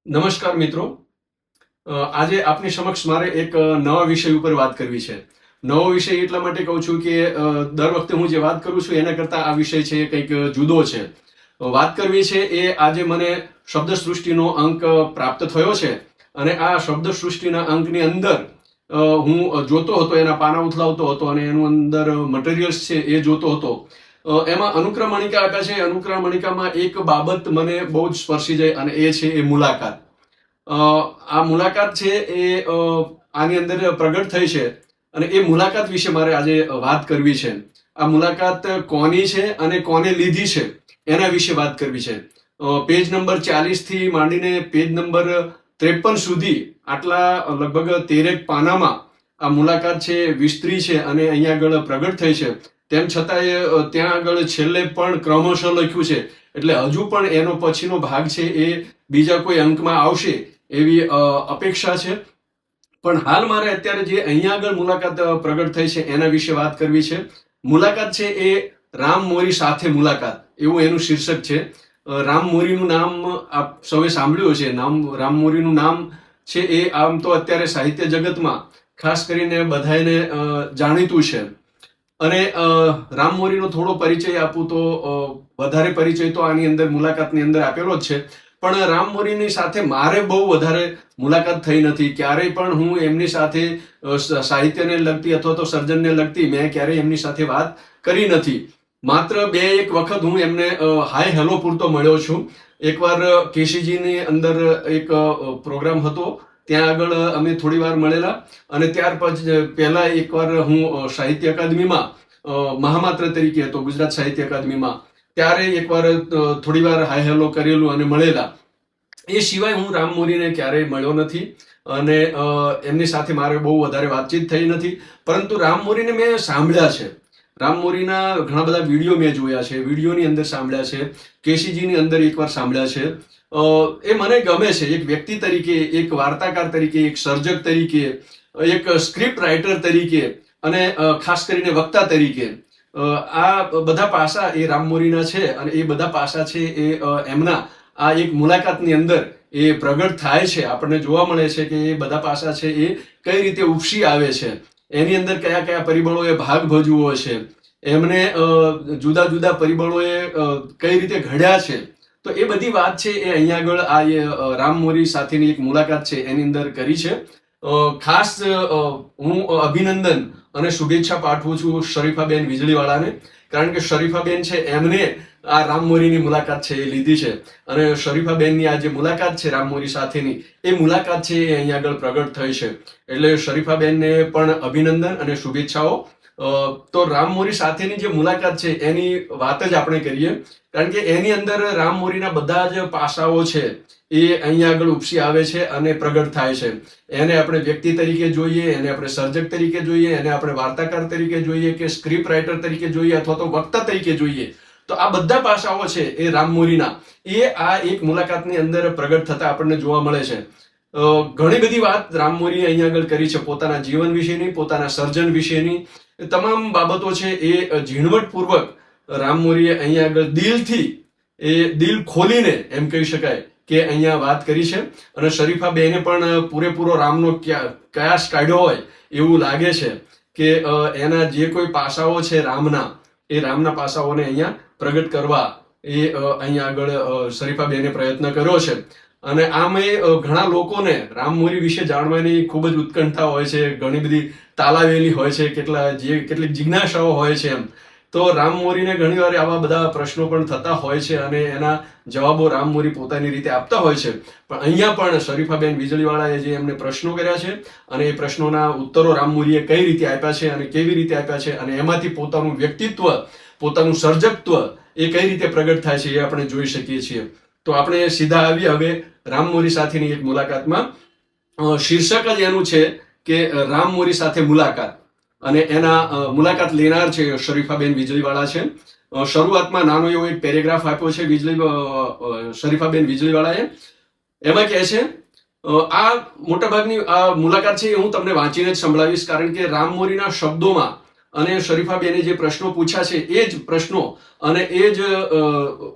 નમસ્કાર મિત્રો. આજે આપની સમક્ષ મારે એક નવા વિષય ઉપર વાત કરવી છે. નવો વિષય એટલા માટે કહું છું કે દર વખતે હું જે વાત કરું છું એના કરતાં આ વિષય છે એ કંઈક જુદો છે. વાત કરવી છે એ આજે મને શબ્દસૃષ્ટિનો અંક પ્રાપ્ત થયો છે અને આ શબ્દસૃષ્ટિના અંકની અંદર હું જોતો હતો, એના પાના ઉથલાવતો હતો અને એનું અંદર મટીરિયલ્સ છે એ જોતો હતો. એમાં અનુક્રમણિકા આપ્યા છે. અનુક્રમણિકામાં એક બાબત મને બહુ જ સ્પર્શી જાય અને એ છે એ મુલાકાત. આ મુલાકાત છે એ આની અંદર પ્રગટ થઈ છે અને એ મુલાકાત વિશે મારે આજે વાત કરવી છે. આ મુલાકાત કોની છે અને કોને લીધી છે એના વિશે વાત કરવી છે. પેજ નંબર 40 થી માંડીને પેજ નંબર 53 સુધી આટલા લગભગ 13 પાનામાં આ મુલાકાત છે વિસ્તરી છે અને અહીંયા આગળ પ્રગટ થઈ છે. તેમ છતાંય ત્યાં આગળ છેલ્લે પણ ક્રમશઃ લખ્યું છે, એટલે હજુ પણ એનો પછીનો ભાગ છે એ બીજા કોઈ અંકમાં આવશે એવી અપેક્ષા છે. પણ હાલ મારે અત્યારે જે અહીંયા આગળ મુલાકાત પ્રગટ થઈ છે એના વિશે વાત કરવી છે. મુલાકાત છે એ રામ મોરી સાથે મુલાકાત, એવું એનું શીર્ષક છે. રામ મોરીનું નામ આપ સૌએ સાંભળ્યું છે. રામ મોરીનું નામ છે એ આમ તો અત્યારે સાહિત્ય જગતમાં ખાસ કરીને બધાને જાણીતું છે. અને રામ મોરીનો થોડો પરિચય આપું તો વધારે પરિચય તો આની અંદર મુલાકાતની અંદર આપેલો જ છે, પણ રામ મોરીની સાથે મારે બહુ વધારે મુલાકાત થઈ નથી. ક્યારેય પણ હું એમની સાથે સાહિત્યને લગતી અથવા તો સર્જનને લગતી મેં ક્યારેય એમની સાથે વાત કરી નથી. માત્ર 2-1 વખત હું એમને હાય હેલો પૂરતો મળ્યો છું. એકવાર કેસીજીની અંદર એક પ્રોગ્રામ હતો, ત્યાં આગળ અમે થોડી વાર મળેલા અને ત્યાર પછી પહેલા એકવાર હું સાહિત્ય અકાદમીમાં મહામાત્ર તરીકે હતો, ગુજરાત સાહિત્ય અકાદમીમાં, ત્યારે એકવાર થોડી વાર હાય હેલો કરેલું અને મળેલા. એ સિવાય હું રામ મોરીને ક્યારેય મળ્યો નથી અને એમની સાથે મારે બહુ વધારે વાતચીત થઈ નથી. પરંતુ રામ મોરીને મેં સાંભળ્યા છે. રામ મોરીના ઘણા બધા વિડીયો મેં જોયા છે, વિડીયોની અંદર સાંભળ્યા છે, કેસીજીની અંદર એકવાર સાંભળ્યા છે. એ મને ગમે છે એક વ્યક્તિ તરીકે, એક વાર્તાકાર તરીકે, એક સર્જક તરીકે, એક સ્ક્રિપ્ટ રાઇટર તરીકે અને ખાસ કરીને વક્તા તરીકે. આ બધા પાસા એ રામ મોરીના છે અને એ બધા પાસા છે એ એમના આ એક મુલાકાતની અંદર એ પ્રગટ થાય છે. આપણને જોવા મળે છે કે એ બધા પાસા છે એ કઈ રીતે ઉપસી આવે છે, એની અંદર કયા કયા પરિબળોએ ભાગ ભજવો છે, એમને જુદા જુદા પરિબળોએ કઈ રીતે ઘડ્યા છે. તો એ બધી વાત છે એ અહીંયા આગળ આ રામ મોરી સાથેની એક મુલાકાત છે એની અંદર કરી છે. ખાસ હું અભિનંદન અને શુભેચ્છા પાઠવું છું શરીફાબેન વીજળીવાળાને, કારણ કે શરીફાબેન છે એમને આ રામ મોરીની મુલાકાત છે એ લીધી છે અને શરીફાબેનની આ જે મુલાકાત છે રામ મોરી સાથેની, એ મુલાકાત છે એ અહીંયા આગળ પ્રગટ થઈ છે. એટલે શરીફાબેનને પણ અભિનંદન અને શુભેચ્છાઓ. તો રામ મોરી સાથેની જે મુલાકાત છે એની વાત જ આપણે કરીએ, કારણ કે એની અંદર રામ મોરીના બધા જ પાસાઓ છે એ અહીંયા આગળ ઉપસી આવે છે અને પ્રગટ થાય છે. એને આપણે વ્યક્તિ તરીકે જોઈએ, એને આપણે સર્જક તરીકે જોઈએ, એને આપણે વાર્તાકાર તરીકે જોઈએ કે સ્ક્રિપ્ટ રાઇટર તરીકે જોઈએ અથવા તો વક્તા તરીકે જોઈએ, તો આ બધા પાસાઓ છે એ રામ મોરીના એ આ એક મુલાકાતની અંદર પ્રગટ થતા આપણને જોવા મળે છે. ઘણી બધી વાત રામ મોરીએ અહીંયા આગળ કરી છે, પોતાના જીવન વિશેની, પોતાના સર્જન વિશેની તમામ બાબતો છે એ ઝીણવટપૂર્વક રામ મોરીએ અહીંયા આગળ દિલથી, એ દિલ ખોલીને એમ કહી શકાય કે અહીંયા વાત કરી છે. અને શરીફાબેને પણ પૂરેપૂરો રામનો કયાસ કાઢ્યો હોય એવું લાગે છે કે એના જે કોઈ પાસાઓ છે રામના, એ રામના પાસાઓને અહીંયા પ્રગટ કરવા એ અહીંયા આગળ શરીફાબેને પ્રયત્ન કર્યો છે. અને આમ ઘણા લોકોને રામ મોરી વિશે જાણવાની ખૂબ જ ઉત્કંઠા હોય છે, ઘણી બધી તાલાવેલી હોય છે, કેટલીક જિજ્ઞાસાઓ હોય છે. એમ તો રામ મોરીને ઘણીવાર આવા બધા પ્રશ્નો પણ થતા હોય છે અને એના જવાબો રામ મોરી પોતાની રીતે આપતા હોય છે. પણ અહીંયા પણ શરીફાબેન વીજળીવાળાએ જે એમને પ્રશ્નો કર્યા છે અને એ પ્રશ્નોના ઉત્તરો રામ મોરીએ કઈ રીતે આપ્યા છે અને કેવી રીતે આપ્યા છે અને એમાંથી પોતાનું વ્યક્તિત્વ, પોતાનું સર્જકત્વ એ કઈ રીતે પ્રગટ થાય છે એ આપણે જોઈ શકીએ છીએ. તો આપણે સીધા આવીએ હવે રામ મોરી સાથેની એક મુલાકાતમાં. શીર્ષક જ એનું છે કે રામ મોરી સાથે મુલાકાત, અને એના મુલાકાત લેનાર છે શરીફાબેન વીજળીવાળા છે. શરૂઆતમાં નાનો એવો એક પેરેગ્રાફ આપ્યો છે શરીફાબેન વીજળીવાળાએ. એમાં કહે છે, આ મોટાભાગની આ મુલાકાત છે એ હું તમને વાંચીને જ સંભળાવીશ, કારણ કે રામ મોરીના શબ્દોમાં અને શરીફાબેને જે પ્રશ્નો પૂછ્યા છે એ જ પ્રશ્નો અને એ જ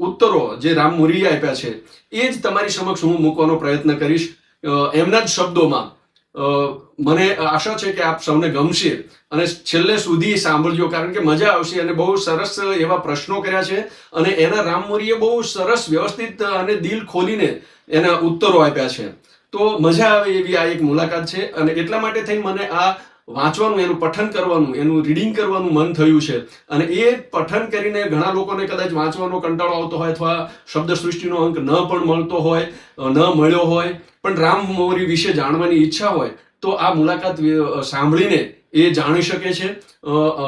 ઉત્તરો જે રામ મોરીએ આપ્યા છે એ જ તમારી સમક્ષ હું મૂકવાનો પ્રયત્ન કરીશ એમના જ શબ્દોમાં. મને આશા છે કે આપ સૌને ગમશે અને છેલ્લે સુધી સાંભળજો, કારણ કે મજા આવશે. અને બહુ સરસ એવા પ્રશ્નો કર્યા છે અને એના રામ મોરીએ બહુ સરસ વ્યવસ્થિત અને દિલ ખોલીને એના ઉત્તરો આપ્યા છે. તો મજા આવે એવી આ એક મુલાકાત છે અને એટલા માટે થઈને મને આ વાંચવાનું, એનું પઠન કરવાનું, એનું રીડિંગ કરવાનું મન થયું છે. અને એ પઠન કરીને ઘણા લોકોને કદાચ વાંચવાનો કંટાળો આવતો હોય અથવા શબ્દ સૃષ્ટિનો અંક ન પણ મળતો હોય, ન મળ્યો હોય, પણ રામ મોરી વિશે જાણવાની ઈચ્છા હોય તો આ મુલાકાત સાંભળીને એ જાણી શકે છે.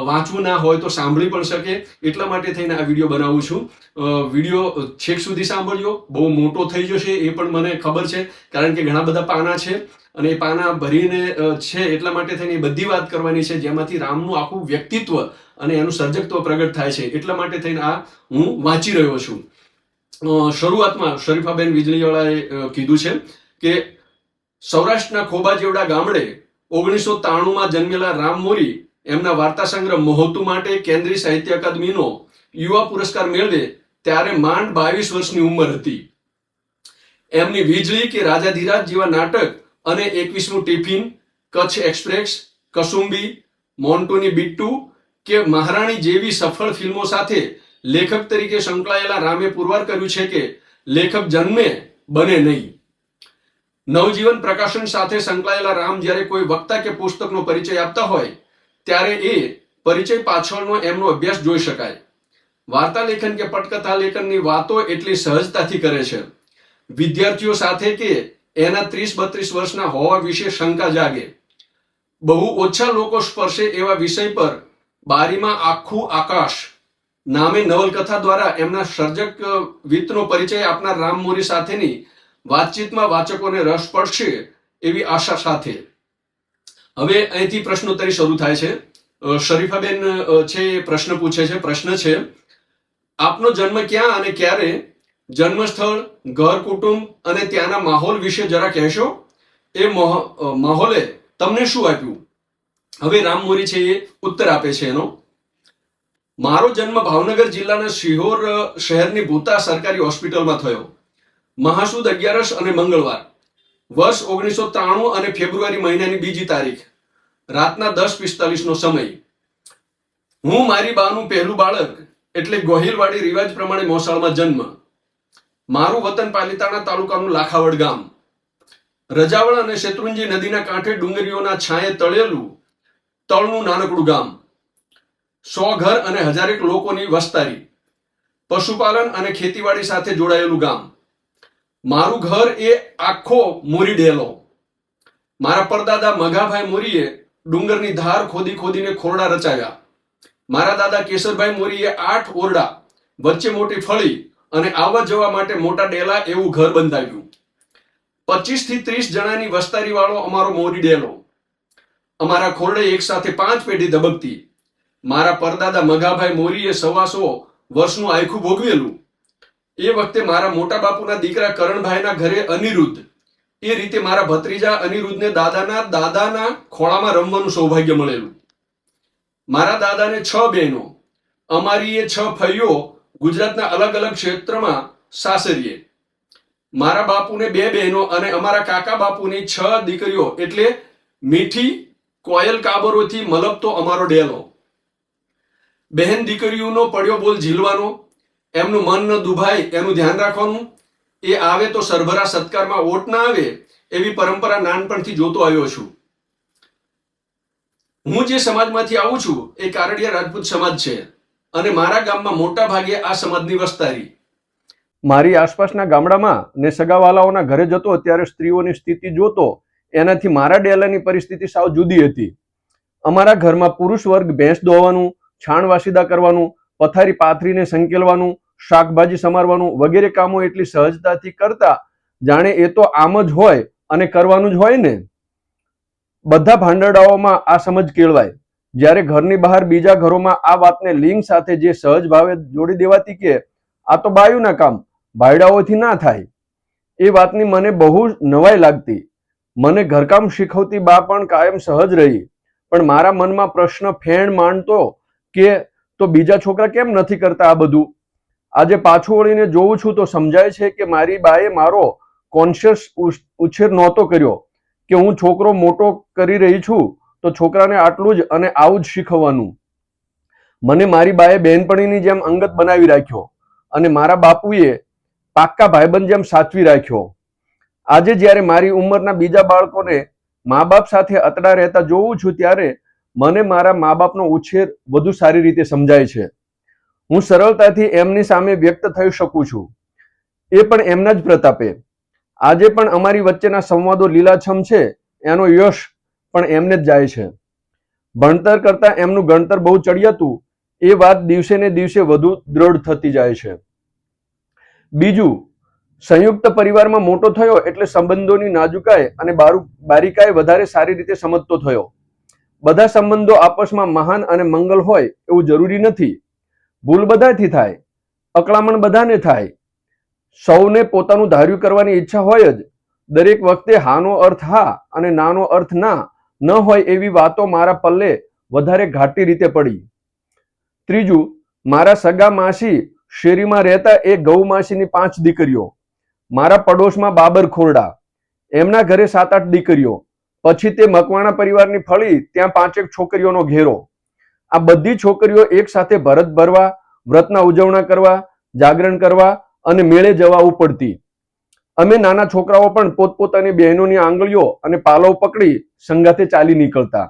વાંચવું ના હોય તો સાંભળી પણ શકે. એટલા માટે થઈને આ વિડીયો બનાવું છું. વિડીયો છેક સુધી સાંભળજો. બહુ મોટો થઈ જશે એ પણ મને ખબર છે, કારણ કે ઘણા બધા પાના છે અને એ પાના ભરીને છે. એટલા માટે થઈને એ બધી વાત કરવાની છે જેમાંથી રામનું આખું વ્યક્તિત્વ અને એનું સર્જકત્વ પ્રગટ થાય છે. એટલા માટે થઈને આ હું વાંચી રહ્યો છું. શરૂઆતમાં શરીફાબેન વીજળીવાળાએ કીધું છે કે સૌરાષ્ટ્રના ખોબા જેવડા ગામડે 1993માં જન્મેલા રામ મોરી એમના વાર્તા સંગ્રહ મહોતું માટે કેન્દ્રીય સાહિત્ય અકાદમીનો યુવા પુરસ્કાર મેળવે ત્યારે માંડ 22 વર્ષની ઉંમર હતી. એમની વીજળી કે રાજાધીરાજ જેવા નાટક અને 21મું ટિફિન, કચ્છ એક્સપ્રેસ, કસુંબી, મોન્ટુની બિટ્ટુ કે મહારાણી જેવી સફળ ફિલ્મો સાથે લેખક તરીકે સંકળાયેલા રામે પુરવાર કર્યું છે કે લેખક જન્મે બને નહીં. નવજીવન પ્રકાશન સાથે સંકળાયેલા રામ જ્યારે કોઈ વક્તા કે પુસ્તકનો પરિચય આપતા હોય ત્યારે એ પરિચય પાછળનો એમનો અભ્યાસ જોઈ શકાય. વાર્તા લેખન કે પટકથા લેખનની વાતો એટલી સહજતાથી કરે છે. વિદ્યાર્થીઓ સાથે કે એના 30-32 વર્ષના હોવા વિશે શંકા જાગે. બહુ ઓછા લોકો સ્પર્શે એવા વિષય પર બારીમાં આખું આકાશ નામે નવલકથા દ્વારા એમના સર્જક વિત્તનો પરિચય આપનાર રામ મોરી સાથેની વાતચીતમાં વાચકોને રસ પડશે એવી આશા સાથે. હવે અહીંથી પ્રશ્નોત્તરી શરૂ થાય છે. શરીફાબેન છે એ પ્રશ્ન પૂછે છે. પ્રશ્ન છે, આપનો જન્મ ક્યાં અને ક્યારે, જન્મસ્થળ, ઘર કુટુંબ અને ત્યાંના માહોલ વિશે જરા કહેશો. એ માહોલે તમને શું આપ્યું? હવે રામ મોરી છે એ ઉત્તર આપે છે એનો. મારો જન્મ ભાવનગર જિલ્લાના શિહોર શહેરની ભૂતા સરકારી હોસ્પિટલમાં થયો. મહાસુદ 11 અને મંગળવાર, વર્ષ 1993 અને ફેબ્રુઆરી મહિનાની 2જી તારીખ, રાતના 10:45નો સમય. હું મારી બાનું પહેલું બાળક એટલે ગોહિલવાડી રિવાજ પ્રમાણે મોસાળમાં જન્મ. મારું વતન પાલીતાણા તાલુકાનું લાખાવડ ગામ. રજાવળ અને શેત્રુંજી નદીના કાંઠે ડુંગરીઓના છાંયે તળેલું તળનું નાનકડું ગામ. 100 ઘર અને 1000 લોકોની વસ્તારી. પશુપાલન અને ખેતીવાડી સાથે જોડાયેલું ગામ. મારું ઘર એ આખો મોરી ડેલો. મારા પરદાદા મઘાભાઈ મોરીએ ડુંગરની ધાર ખોદી ખોદીને ખોરડા રચાવ્યા. મારા દાદા કેશરભાઈ મોરીએ 8 ઓરડા, વચ્ચે મોટી ફળી અને આવવા જવા માટે મોટા ડેલા એવું ઘર બંધાવ્યું. 25 થી 30 જણાની વસ્તારી વાળો અમારો મોરી ડેલો. અમારા ખોરડે એક સાથે 5 પેઢી ધબકતી. મારા પરદાદા મઘાભાઈ મોરીએ 125 વર્ષનું આયખું ભોગવેલું. એ વખતે મારા મોટા બાપુના દીકરા કરણભાઈના ઘરે અનિરુદ્ધ, એ રીતે મારા ભત્રીજા અનિરુદ્ધને દાદાના ખોળામાં રમવાનું સૌભાગ્ય મળેલું. મારા દાદાને 6 બહેનો. અમારી એ 6 ફઈઓ ગુજરાતના અલગ અલગ ક્ષેત્રમાં સાસરીએ. મારા બાપુને 2 બહેનો અને અમારા કાકા બાપુની 6 દીકરીઓ એટલે મીઠી કોયલ કાબરોથી મલબતો અમારો ડેલો. બહેન દીકરીઓનો પડ્યો બોલ ઝીલવાનો, એમનું મન ન દુભાય એનું ધ્યાન રાખવાનું. એ આવે તો સરભરા સત્કારમાં ઓટ ના આવે એવી પરંપરા નાનપણથી જોતો આવ્યો છું. હું જે સમાજમાંથી આવું છું એ કારડિયા રાજપૂત સમાજ છે અને મારા ગામમાં મોટા ભાગે આ સમાજની વસ્તારી. મારી આસપાસના ગામડામાં ને સગાવાલાઓના ઘરે જતો ત્યારે સ્ત્રીઓની સ્થિતિ જોતો એનાથી મારા ડેલાની પરિસ્થિતિ સાવ જુદી હતી. અમારા ઘરમાં પુરુષ વર્ગ ભેંસ દોવાનું, છાણ વાસીદા કરવાનું, પથારી પાથરીને સંકેલવાનું, શાકભાજી સમારવાનું વગેરે કામો એટલી સહજતાથી કરતા જાણે એ તો આમ જ હોય અને કરવાનું જ હોય ને. બધા ભાંડરડાઓમાં આ સમજ કેળવાય. જ્યારે ઘરની બહાર બીજા ઘરોમાં આ વાતને લિંગ સાથે જે સહજ ભાવે જોડી દેવાતી કે આ તો બાયુના કામ, ભાઈડાઓથી ના થાય, એ વાતની મને બહુ નવાઈ લાગતી. મને ઘરકામ શીખવતી બા પણ કાયમ સહજ રહી, પણ મારા મનમાં પ્રશ્ન ફેણ માંડતો કે તો બીજા છોકરા કેમ નથી કરતા આ બધું. આજે પાછું વળીને જોઉં છું તો સમજાય છે કે મારી બાએ મારો કોન્શિયસ ઉછેર નહોતો કર્યો કે હું છોકરો મોટો કરી રહી છું તો છોકરાને આટલું જ અને આવું જ શીખવવાનું. મને મારી બાએ બહેનપણીની જેમ અંગત બનાવી રાખ્યો અને મારા બાપુએ પાક્કા ભાઈબંધ જેમ સાચવી રાખ્યો. આજે જ્યારે મારી ઉંમરના બીજા બાળકોને મા બાપ સાથે અતડા રહેતા જોઉં છું ત્યારે મને મારા મા બાપનો ઉછેર વધુ સારી રીતે સમજાય છે. હું સરળતાથી એમની સામે વ્યક્ત થઈ શકું છું, એ પણ એમના જ પ્રતાપે. આજે પણ અમારી વચ્ચેના સંવાદો લીલાછમ છે એનો યશ પણ એમને જ જાય છે. ભણતર કરતા એમનું ગણતર બહુ ચડિયાતું એ વાત દિવસે ને દિવસે વધુ દ્રઢ થતી જાય છે. બીજું, સંયુક્ત પરિવારમાં મોટો થયો એટલે સંબંધોની નાજુકાઈ અને બારીકાઈ વધારે સારી રીતે સમજતો થયો. બધા સંબંધો આપસમાં મહાન અને મંગલ હોય એવું જરૂરી નથી. ભૂલ બધાથી થાય, અકળામણ બધાને થાય. સૌને પોતાનું ધાર્યું કરવાની ઈચ્છા હોય જ. દરેક વખતે હાનો અર્થ હા અને નાનો અર્થ ના ન હોય એવી વાતો મારા પલ્લે વધારે ઘાટી રીતે પડી. ત્રીજું, મારા સગા માસી શેરીમાં રહેતા એ ગૌ માસીની 5 દીકરીઓ. મારા પડોશમાં બાબર ખોરડા, એમના ઘરે 7-8 દીકરીઓ. પછી તે મકવાણા પરિવારની ફળી, ત્યાં 5 છોકરીઓનો ઘેરો. આ બધી છોકરીઓ એક સાથે ભરત ભરવા, વ્રતના ઉજવણા કરવા, જાગરણ કરવા અને મેળે જવા ઉપડતી. અમે નાના છોકરાઓ પણ પોતપોતાની બહેનોની આંગળીઓ અને પાલવ પકડી સંગાથે ચાલી નીકળતા.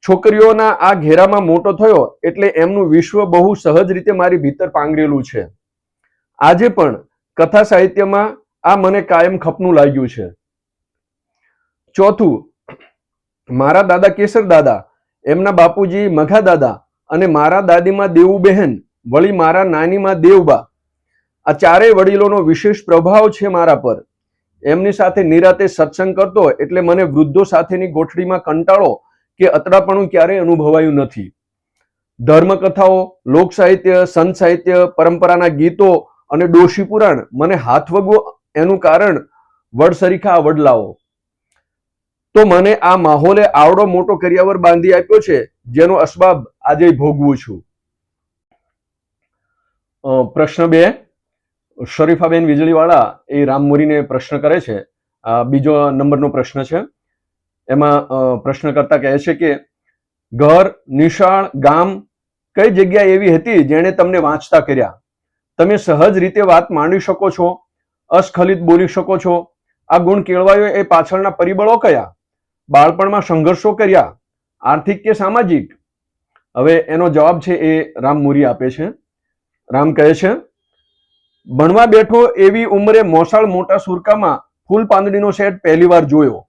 છોકરીઓના આ ઘેરામાં મોટો થયો એટલે એમનું વિશ્વ બહુ સહજ રીતે મારી ભીતર પાંગરેલું છે. આજે પણ કથા સાહિત્યમાં આ મને કાયમ ખપનું લાગ્યું છે. ચોથું, મારા દાદા કેસર દાદા, એમના બાપુજી મઘા દાદા અને મારા દાદીમાં દેવુબહેન, વળી મારા નાનીમાં દેવબા. આ ચારેય વડીલોનો વિશેષ પ્રભાવ છે મારા પર. એમની સાથે નિરાતે સત્સંગ કરતો એટલે મને વૃદ્ધો સાથેની ગોઠડીમાં કંટાળો કે અતડાપણું ક્યારેય અનુભવાયું નથી. ધર્મકથાઓ, લોક સાહિત્ય, સંત સાહિત્ય, પરંપરાના ગીતો અને ડોશી પુરાણ મને હાથ વગવો એનું કારણ વડસરીખા વડલાઓ. તો મને આ માહોલે આવડો મોટો કરિયાવર બાંધી આપ્યો છે જેનો અસબાબ આજે ભોગવું છું. પ્રશ્ન 2, શરીફાબેન વીજળીવાળા એ રામમોરીને પ્રશ્ન કરે છે. બીજો નંબરનો પ્રશ્ન છે. એમાં પ્રશ્ન કરતા કહે છે કે ઘર, નિશાળ, ગામ કઈ જગ્યા એવી હતી જેણે તમને વાંચતા કર્યા? તમે સહજ રીતે વાત માંડી શકો છો, અસ્ખલિત બોલી શકો છો. આ ગુણ કેળવાયો એ પાછળના પરિબળો કયા? બાળપણમાં સંઘર્ષો કર્યા, આર્થિક કે સામાજિક? હવે એનો જવાબ છે એ રામમોરી આપે છે. રામ કહે છે, ભણવા બેઠો એવી ઉંમરે મોસાળ મોટા સુરકામાં ફૂલ પાંદડીનો સેટ પહેલી વાર જોયો.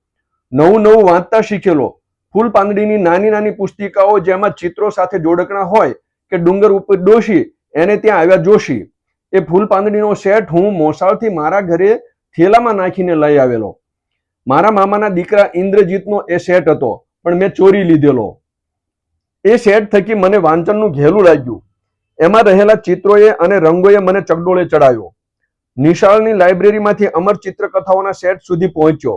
નવું વાંચતા શીખેલો. ફૂલ પાંદડીની નાની નાની પુસ્તિકાઓ જેમાં ચિત્રો સાથે જોડકણા હોય કે ડુંગર ઉપર ડોશી, એને ત્યાં આવ્યા જોશી. એ ફૂલ પાંદડીનો સેટ હું મોસાળથી મારા ઘરે થેલામાં નાખીને લઈ આવેલો. મારા મામાના દીકરા ઇન્દ્રજીતનો એ સેટ હતો, પણ મેં ચોરી લીધેલો. એ સેટ થકી મને વાંચનનું ઘેલું લાગ્યું. એમાં રહેલા ચિત્રોએ અને રંગોએ મને ચકડોળે ચડાવ્યો. નિશાળની લાઇબ્રેરીમાંથી અમર ચિત્રકથાઓના સેટ સુધી પહોંચ્યો.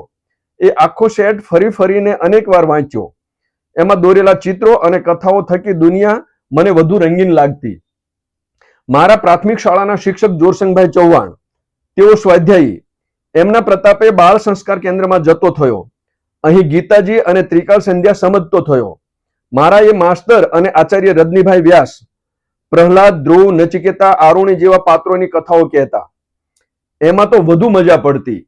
એ આખો સેટ ફરીને અનેક વાર વાંચ્યો. એમાં દોરેલા ચિત્રો અને કથાઓ થકી દુનિયા મને વધુ રંગીન લાગતી. મારા પ્રાથમિક શાળાના શિક્ષક જોરસંગભાઈ ચૌહાણ, તેઓ સ્વાધ્યાયી. એમના પ્રતાપે બાળ સંસ્કાર કેન્દ્રમાં જતો થયો. અહીં ગીતાજી અને ત્રિકાળ સંધ્યા સમજતો થયો. મારા એ માસ્તર અને આચાર્ય રજનીભાઈ વ્યાસ પ્રહલાદ, ધ્રુવ, નચિકેતા, આરુણી જેવા પાત્રોની કથાઓ કહેતા. એમાં તો વધુ મજા પડતી.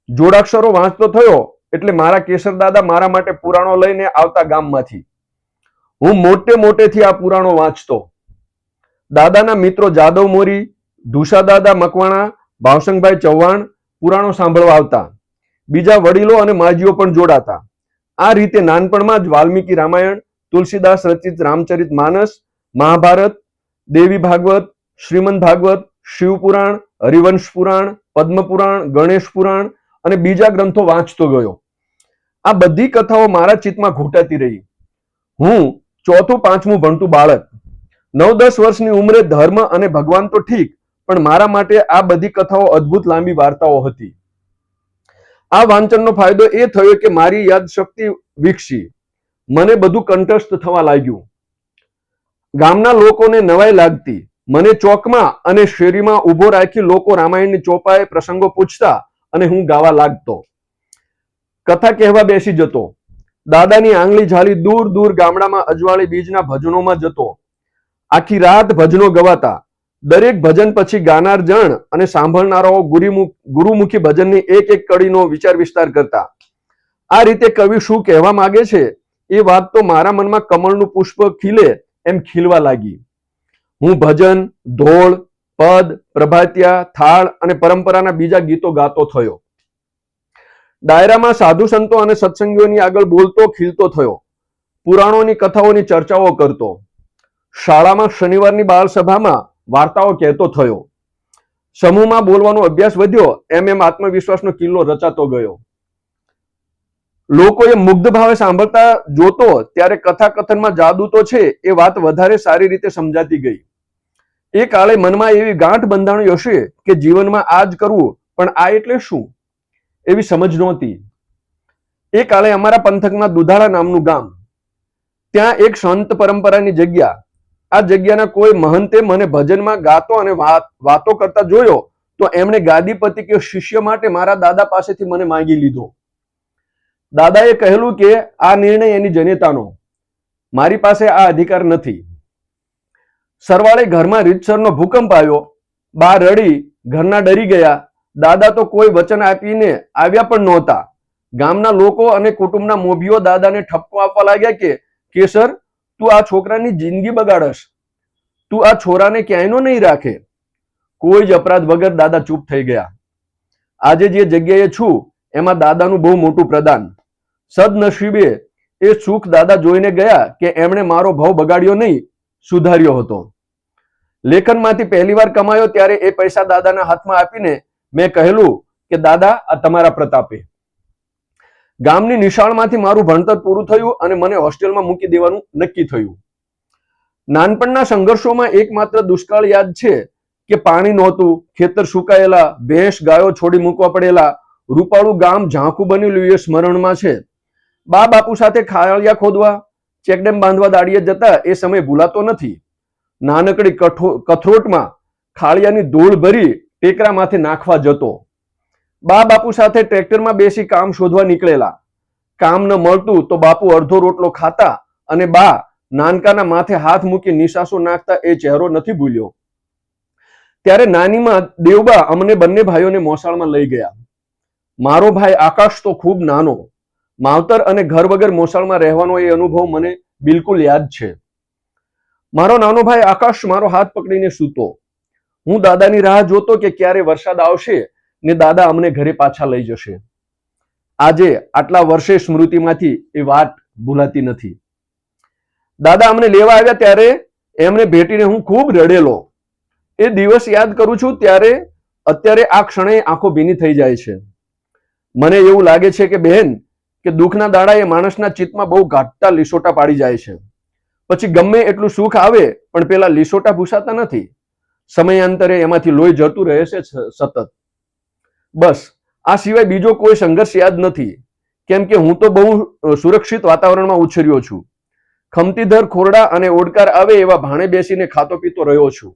જોડાક્ષરો વાંચતો થયો એટલે મારા કેસર દાદા મારા માટે પુરાણો લઈને આવતા ગામમાંથી. હું મોટેથી આ પુરાણો વાંચતો. દાદાના મિત્રો જાદવ મોરી, ધુસા દાદા મકવાણા, ભાવસંગભાઈ ચૌહાણ પુરાણો સાંભળવા આવતા. બીજા વડીલો અને માજીઓ પણ જોડાતા. આ રીતે નાનપણમાં જ વાલ્મીકી રામાયણ, તુલસીદાસ રચિત રામચરિત માનસ, મહાભારત, દેવી ભાગવત, શ્રીમદ ભાગવત, શિવપુરાણ, હરિવંશ પુરાણ, પદ્મપુરાણ, ગણેશ પુરાણ અને બીજા ગ્રંથો વાંચતો ગયો. આ બધી કથાઓ મારા ચિત્તમાં ઘૂંટાતી રહી. હું 4થું 5મું ભણતું બાળક. 9-10 વર્ષની ઉંમરે ધર્મ અને ભગવાન તો ઠીક, પણ મારા માટે આ બધી કથાઓ અદ્ભુત લાંબી વાર્તાઓ હતી. આ વાંચનનો ફાયદો એ થયો કે મારી યાદ શક્તિ વિકસી. મને બધું કંઠસ્થ થવા લાગ્યું. ગામના લોકોને નવાઈ લાગતી. મને ચોકમાં અને શેરીમાં ઉભો રાખી લોકો રામાયણની ચોપાએ પ્રસંગો પૂછતા અને હું ગાવા લાગતો. કથા કહેવા બેસી જતો. દાદાની આંગળી ઝાલી દૂર દૂર ગામડામાં અજવાળી બીજના ભજનોમાં જતો. આખી રાત ભજનો ગવાતા. દરેક ભજન પછી ગાનાર જણ અને સાંભળનારાઓ ગુરુમુખી ભજનની એક એક કડીનો વિચાર વિસ્તાર કરતા. આ રીતે કવિ શું કહેવા માંગે છે એ વાત તો મારા મનમાં કમળનું પુષ્પ ખીલે એમ ખીલવા લાગી. હું ભજન, ધોળ, પદ, પ્રભાતિયા, થાળ અને પરંપરાના બીજા ગીતો ગાતો થયો. ડાયરામાં સાધુ સંતો અને સત્સંગીઓની આગળ બોલતો ખીલતો થયો. પુરાણોની કથાઓની ચર્ચાઓ કરતો. શાળામાં શનિવારની બાળ સભામાં વાર્તાઓ કહેતો થયો. સમૂહમાં બોલવાનો અભ્યાસ વધ્યો એમ એમ આત્મવિશ્વાસનો કિલ્લો રચાતો ગયો. લોકોએ મુગ્ધ ભાવે સાંભળતા જોતો ત્યારે કથા કથનમાં જાદુ તો છે એ વાત વધારે સારી રીતે સમજાતી ગઈ. એ કાળે મનમાં એવી ગાંઠ બંધાણી હશે કે જીવનમાં આ જ કરવું, પણ આ એટલે શું એવી સમજ નહોતી. એ કાળે અમારા પંથકમાં દુધાળા નામનું ગામ, ત્યાં એક સંત પરંપરાની જગ્યા. આ જગ્યાના કોઈ મહંતે મને ભજનમાં ગાતો અને વાતો કરતા જોયો તો એમણે ગાદીપતિ કે શિષ્ય માટે મારા દાદા પાસેથી મને માંગી લીધો. દાદાએ કહેલું કે આ નિર્ણય એની જનેતાનો, મારી પાસે આ અધિકાર નથી. સરવાળે ઘરમાં રીતસરનો ભૂકંપ આવ્યો. બા રડી, ઘરના ડરી ગયા. દાદા તો કોઈ વચન આપીને આવ્યા પણ નહોતા. ગામના લોકો અને કુટુંબના મોભીઓ દાદાને ઠપકો આપવા લાગ્યા કે કેસર, તું આ છોકરાની જિંદગી બગાડશ, તું આ છોરાને ક્યાંયનો નહીં રાખે. કોઈ જ અપરાધ વગર દાદા ચૂપ થઈ ગયા. આજે જે જગ્યાએ છું એમાં દાદાનું બહુ મોટું પ્રદાન. સદનસીબે એ સુખ દાદા જોઈને ગયા કે એમણે મારો ભાવ બગાડ્યો નહીં, સુધાર્યો હતો. લેખનમાંથી પહેલી વાર કમાયો ત્યારે એ પૈસા દાદાના હાથમાં આપીને મેં કહેલું કે દાદા આ તમારા પ્રતાપે. ગામની નિશાળમાંથી મારું ભણતર પૂરું થયું અને મને હોસ્ટેલમાં મૂકી દેવાનું નક્કી થયું. નાનપણના સંઘર્ષોમાં એકમાત્ર દુષ્કાળ યાદ છે કે પાણી નહોતું, ખેતર સુકાયેલા, ભેંસ ગાયો છોડી મૂકવા પડેલા, રૂપાળું ગામ ઝાંખું બનેલું એ સ્મરણમાં છે. બા બાપુ સાથે ખાળિયા ખોદવા, ચેકડેમ બાંધવા દાડીએ જતા એ સમય ભૂલાતો નથી. નાનકડી કથરોટમાં ખાળિયાની ધૂળ ભરી ટેકરા માથે નાખવા જતો. બા બાપુ સાથે ટ્રેક્ટરમાં બેસી કામ શોધવા નીકળેલા. કામ ન મળતું તો બાપુ અડધો રોટલો ખાતા અને બા નાનકાના માથે હાથ મૂકી નિશાસો નાખતા એ ચહેરો નથી ભૂલ્યો. ત્યારે નાનીમાં દેવબા અમને બંને ભાઈઓને મોસાળમાં લઈ ગયા. મારો ભાઈ આકાશ તો ખૂબ નાનો. માવતર અને ઘર વગર મોસાળમાં રહેવાનો એ અનુભવ મને બિલકુલ યાદ છે. મારો નાનો ભાઈ આકાશ મારો હાથ પકડીને સૂતો. હું દાદાની રાહ જોતો કે ક્યારે વરસાદ આવશે ને દાદા અમને ઘરે પાછા લઈ જશે. આજે આટલા વર્ષે સ્મૃતિમાંથી એ વાત ભૂલાતી નથી. દાદા અમને લેવા આવ્યા ત્યારે એમને ભેટીને હું ખૂબ રડેલો. એ દિવસ યાદ કરું છું ત્યારે અત્યારે આ ક્ષણે આંખો ભીની થઈ જાય છે. મને એવું લાગે છે કે બહેન કે દુઃખના દાડા એ માણસના ચિત્તમાં બહુ ઘાટતા લીસોટા પાડી જાય છે. પછી ગમે એટલું સુખ આવે પણ પેલા લીસોટા ભૂસાતા નથી. સમયાંતરે એમાંથી લોહી જતું રહે છે સતત. બસ આ સિવાય બીજો કોઈ સંઘર્ષ યાદ નથી, કેમ કે હું તો બહુ સુરક્ષિત વાતાવરણમાં ઉછર્યો છું. ખમતીધર ખોરડા અને ઓડકાર આવે એવા ભાણે બેસીને ખાતો પીતો રહ્યો છું.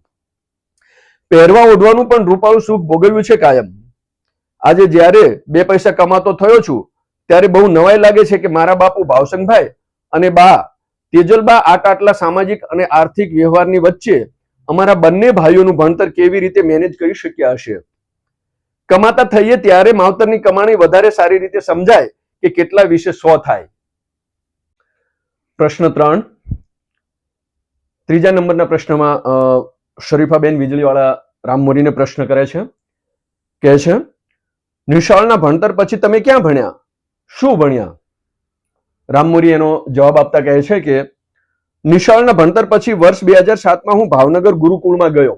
પહેરવા ઓઢવાનું પણ રૂપાળું સુખ ભોગવ્યું છે કાયમ. આજે જ્યારે 2 પૈસા કમાતો થયો છું ત્યારે બહુ નવાઈ લાગે છે કે મારા બાપુ ભાવસંગભાઈ અને બા તેજલબા આટલા સામાજિક અને આર્થિક વ્યવહારની વચ્ચે અમારા બંને ભાઈઓનું ભણતર કેવી રીતે મેનેજ કરી શક્યા હશે. કમાતા થઈએ ત્યારે માવતરની કમાણી વધારે સારી રીતે સમજાય કે કેટલા વિશે 100 થાય. પ્રશ્ન 3, ત્રીજા નંબરના પ્રશ્નમાં શરીફાબેન વીજળીવાળા રામમોરીને પ્રશ્ન કરે છે. કહે છે, નિશાળના ભણતર પછી તમે ક્યાં ભણ્યા, શું ભણ્યા? રામમોરી એનો જવાબ આપતા કહે છે કે નિશાળના ભણતર પછી વર્ષ 2007માં હું ભાવનગર ગુરુકુળમાં ગયો.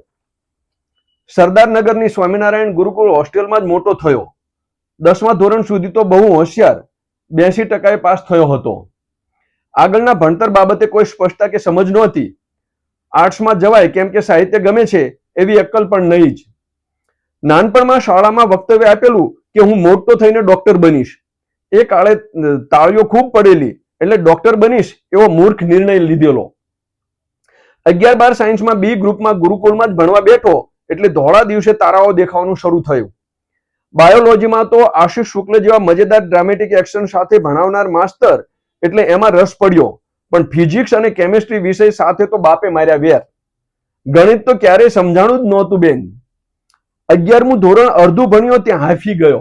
સરદારનગરની સ્વામિનારાયણ ગુરુકુળ હોસ્ટેલમાં જ મોટો થયો. 10મા ધોરણ સુધી તો બહુ હોશિયાર, 82% પાસ થયો હતો. આગળના ભણતર બાબતે કોઈ સ્પષ્ટતા કે સમજ નહોતી. આર્ટ્સમાં જવાય કેમ કે સાહિત્ય ગમે છે એવી અક્કલ પણ નહીં જ. નાનપણમાં શાળામાં વક્તવ્ય આપેલું કે હું મોટો થઈને ડોક્ટર બનીશ. એ કાળે તાળીઓ ખૂબ પડેલી એટલે ડોક્ટર બનીશ એવો મૂર્ખ નિર્ણય લીધેલો. 11-12 સાયન્સમાં બી ગ્રુપમાં ગુરુકુળમાં જ ભણવા બેઠો એટલે ધોળા દિવસે તારાઓ દેખાવાનું શરૂ થયું. બાયોલોજીમાં તો આશિષ શુક્લ જેવા મજેદાર ડ્રામેટિક એક્શન સાથે ભણાવનાર માસ્તર એટલે એમાં રસ પડ્યો, પણ ફિઝિક્સ અને કેમિસ્ટ્રી વિષય સાથે તો બાપે માર્યા વેર. ગણિત તો ક્યારેય સમજાણું જ નહોતું બેન. 11મું ધોરણ અડધું ભણ્યો ત્યાં હાંફી ગયો.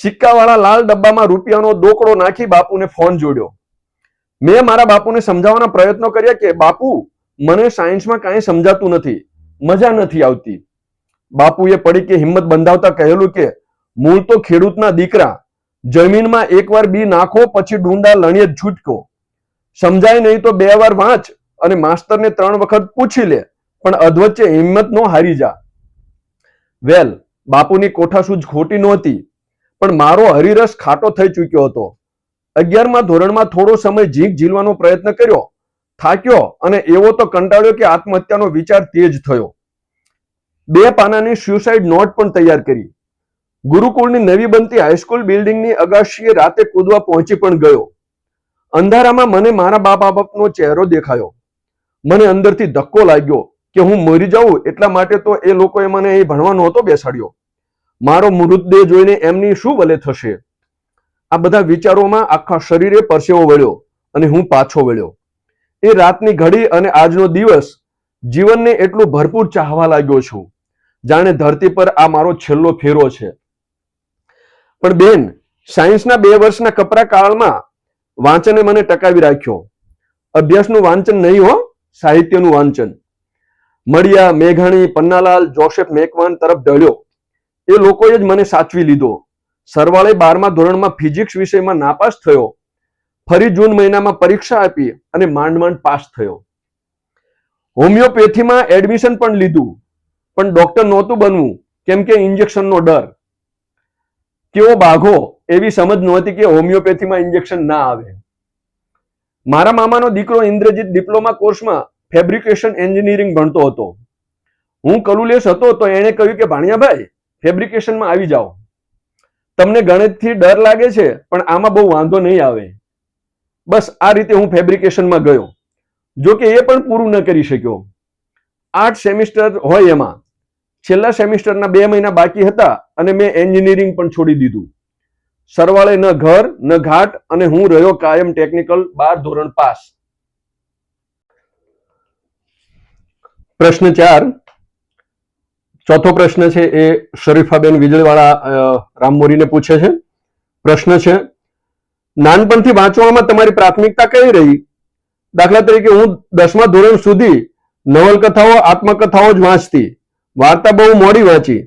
સિક્કાવાળા લાલ ડબ્બામાં રૂપિયાનો દોકડો નાખી બાપુને ફોન જોડ્યો. મેં મારા બાપુને સમજાવવાના પ્રયત્નો કર્યા કે બાપુ, મને સાયન્સમાં કાંઈ સમજાતું નથી, મજા નથી આવતી. બાપુએ પડી કે હિંમત બંધાવતા કહેલું કે મૂળ તો ખેડૂતના દીકરા, જમીનમાં એકવાર બી નાખો પછી ડુંડા લણીએ જ છૂટકો. સમજાય નહીં તો 2 વાર વાંચ અને માસ્તરને 3 વખત પૂછી લે, પણ અધવચ્ચે હિંમત નો હારી જા. વેલ, બાપુની કોઠાસૂઝ ખોટી નહોતી, પણ મારો હરિરસ ખાટો થઈ ચૂક્યો હતો. 11મા ધોરણમાં થોડો સમય જીંક ઝીલવાનો પ્રયત્ન કર્યો, થાક્યો અને એવો તો કંટાળ્યો કે આત્મહત્યાનો વિચાર તેજ થયો. 2 પાનાની સ્યુસાઇડ નોટ પણ તૈયાર કરી. ગુરુકુળની નવી બનતી હાઈસ્કૂલ બિલ્ડિંગની અગાશીએ રાતે કૂદવા પહોંચી પણ ગયો. અંધારામાં મને મારા બા બાપનો ચહેરો દેખાયો. મને અંદરથી ધક્કો લાગ્યો કે હું મરી જાઉં એટલા માટે તો એ લોકોએ મને અહીં ભણવા નહોતો બેસાડ્યો. મારો મૃતદેહ જોઈને એમની શું ભલે થશે. આ બધા વિચારોમાં આખા શરીરે પરસેવો વળ્યો અને હું પાછો વળ્યો. એ રાતની ઘડી અને આજનો દિવસ જીવનને એટલું ભરપૂર ચાહવા લાગ્યો છું જાણે ધરતી પર આ મારો છેલ્લો ફેરો છે. પણ બેન, સાયન્સના 2 વર્ષના કપરા કાળમાં વાંચને મને ટકાવી રાખ્યો. અભ્યાસનું વાંચન નહીં હો, સાહિત્યનું વાંચન. મળિયા, મેઘાણી, પન્નાલાલ, જોસેફ મેકવાન તરફ ઢળ્યો. એ લોકોએ જ મને સાચવી લીધો. સરવાળે 12મા ધોરણમાં ફિઝિક્સ વિષયમાં નાપાસ થયો. ફરી જૂન મહિનામાં પરીક્ષા આપી અને માંડ માંડ પાસ થયો. હોમિયોપેથીમાં એડમિશન પણ લીધું, પણ ડોક્ટર નહોતું બનવું કેમ કે ઇન્જેક્શનનો ડર. કેવો બાઘો, એવી સમજ નહોતી કે હોમિયોપેથીમાં ઇન્જેક્શન ના આવે. મારા મામાનો દીકરો ઇન્દ્રજીત ડિપ્લોમા કોર્સમાં ફેબ્રિકેશન એન્જિનિયરિંગ ભણતો હતો. હું કલુલેસ હતો તો એણે કહ્યું કે ભાણિયાભાઈ, ફેબ્રિકેશનમાં આવી જાઓ. તમને ગણિતથી ડર લાગે છે પણ આમાં બહુ વાંધો નહીં આવે. બસ આ રીતે હું ફેબ્રિકેશનમાં ગયો. જો કે એ પણ પૂરું ન કરી શક્યો. 8 સેમિસ્ટર હોય એમાં છેલ્લા સેમિસ્ટરના 2 મહિના બાકી હતા અને મેં એન્જિનિયરિંગ પણ છોડી દીધું. સરવાળે ન ઘર ન ઘાટ અને હું રહ્યો કાયમ ટેકનિકલ 12 ધોરણ પાસ. પ્રશ્ન 4, ચોથો પ્રશ્ન છે એ શરીફાબેન વીજળીવાળા રામમોરીને પૂછે છે. પ્રશ્ન છે, નાનપણથી વાંચવામાં તમારી પ્રાથમિકતા કઈ રહી? દાખલા તરીકે હું 10મા ધોરણ સુધી નવલકથાઓ, આત્મકથાઓ જ વાંચતી. વાર્તા બહુ મોડી વાંચી.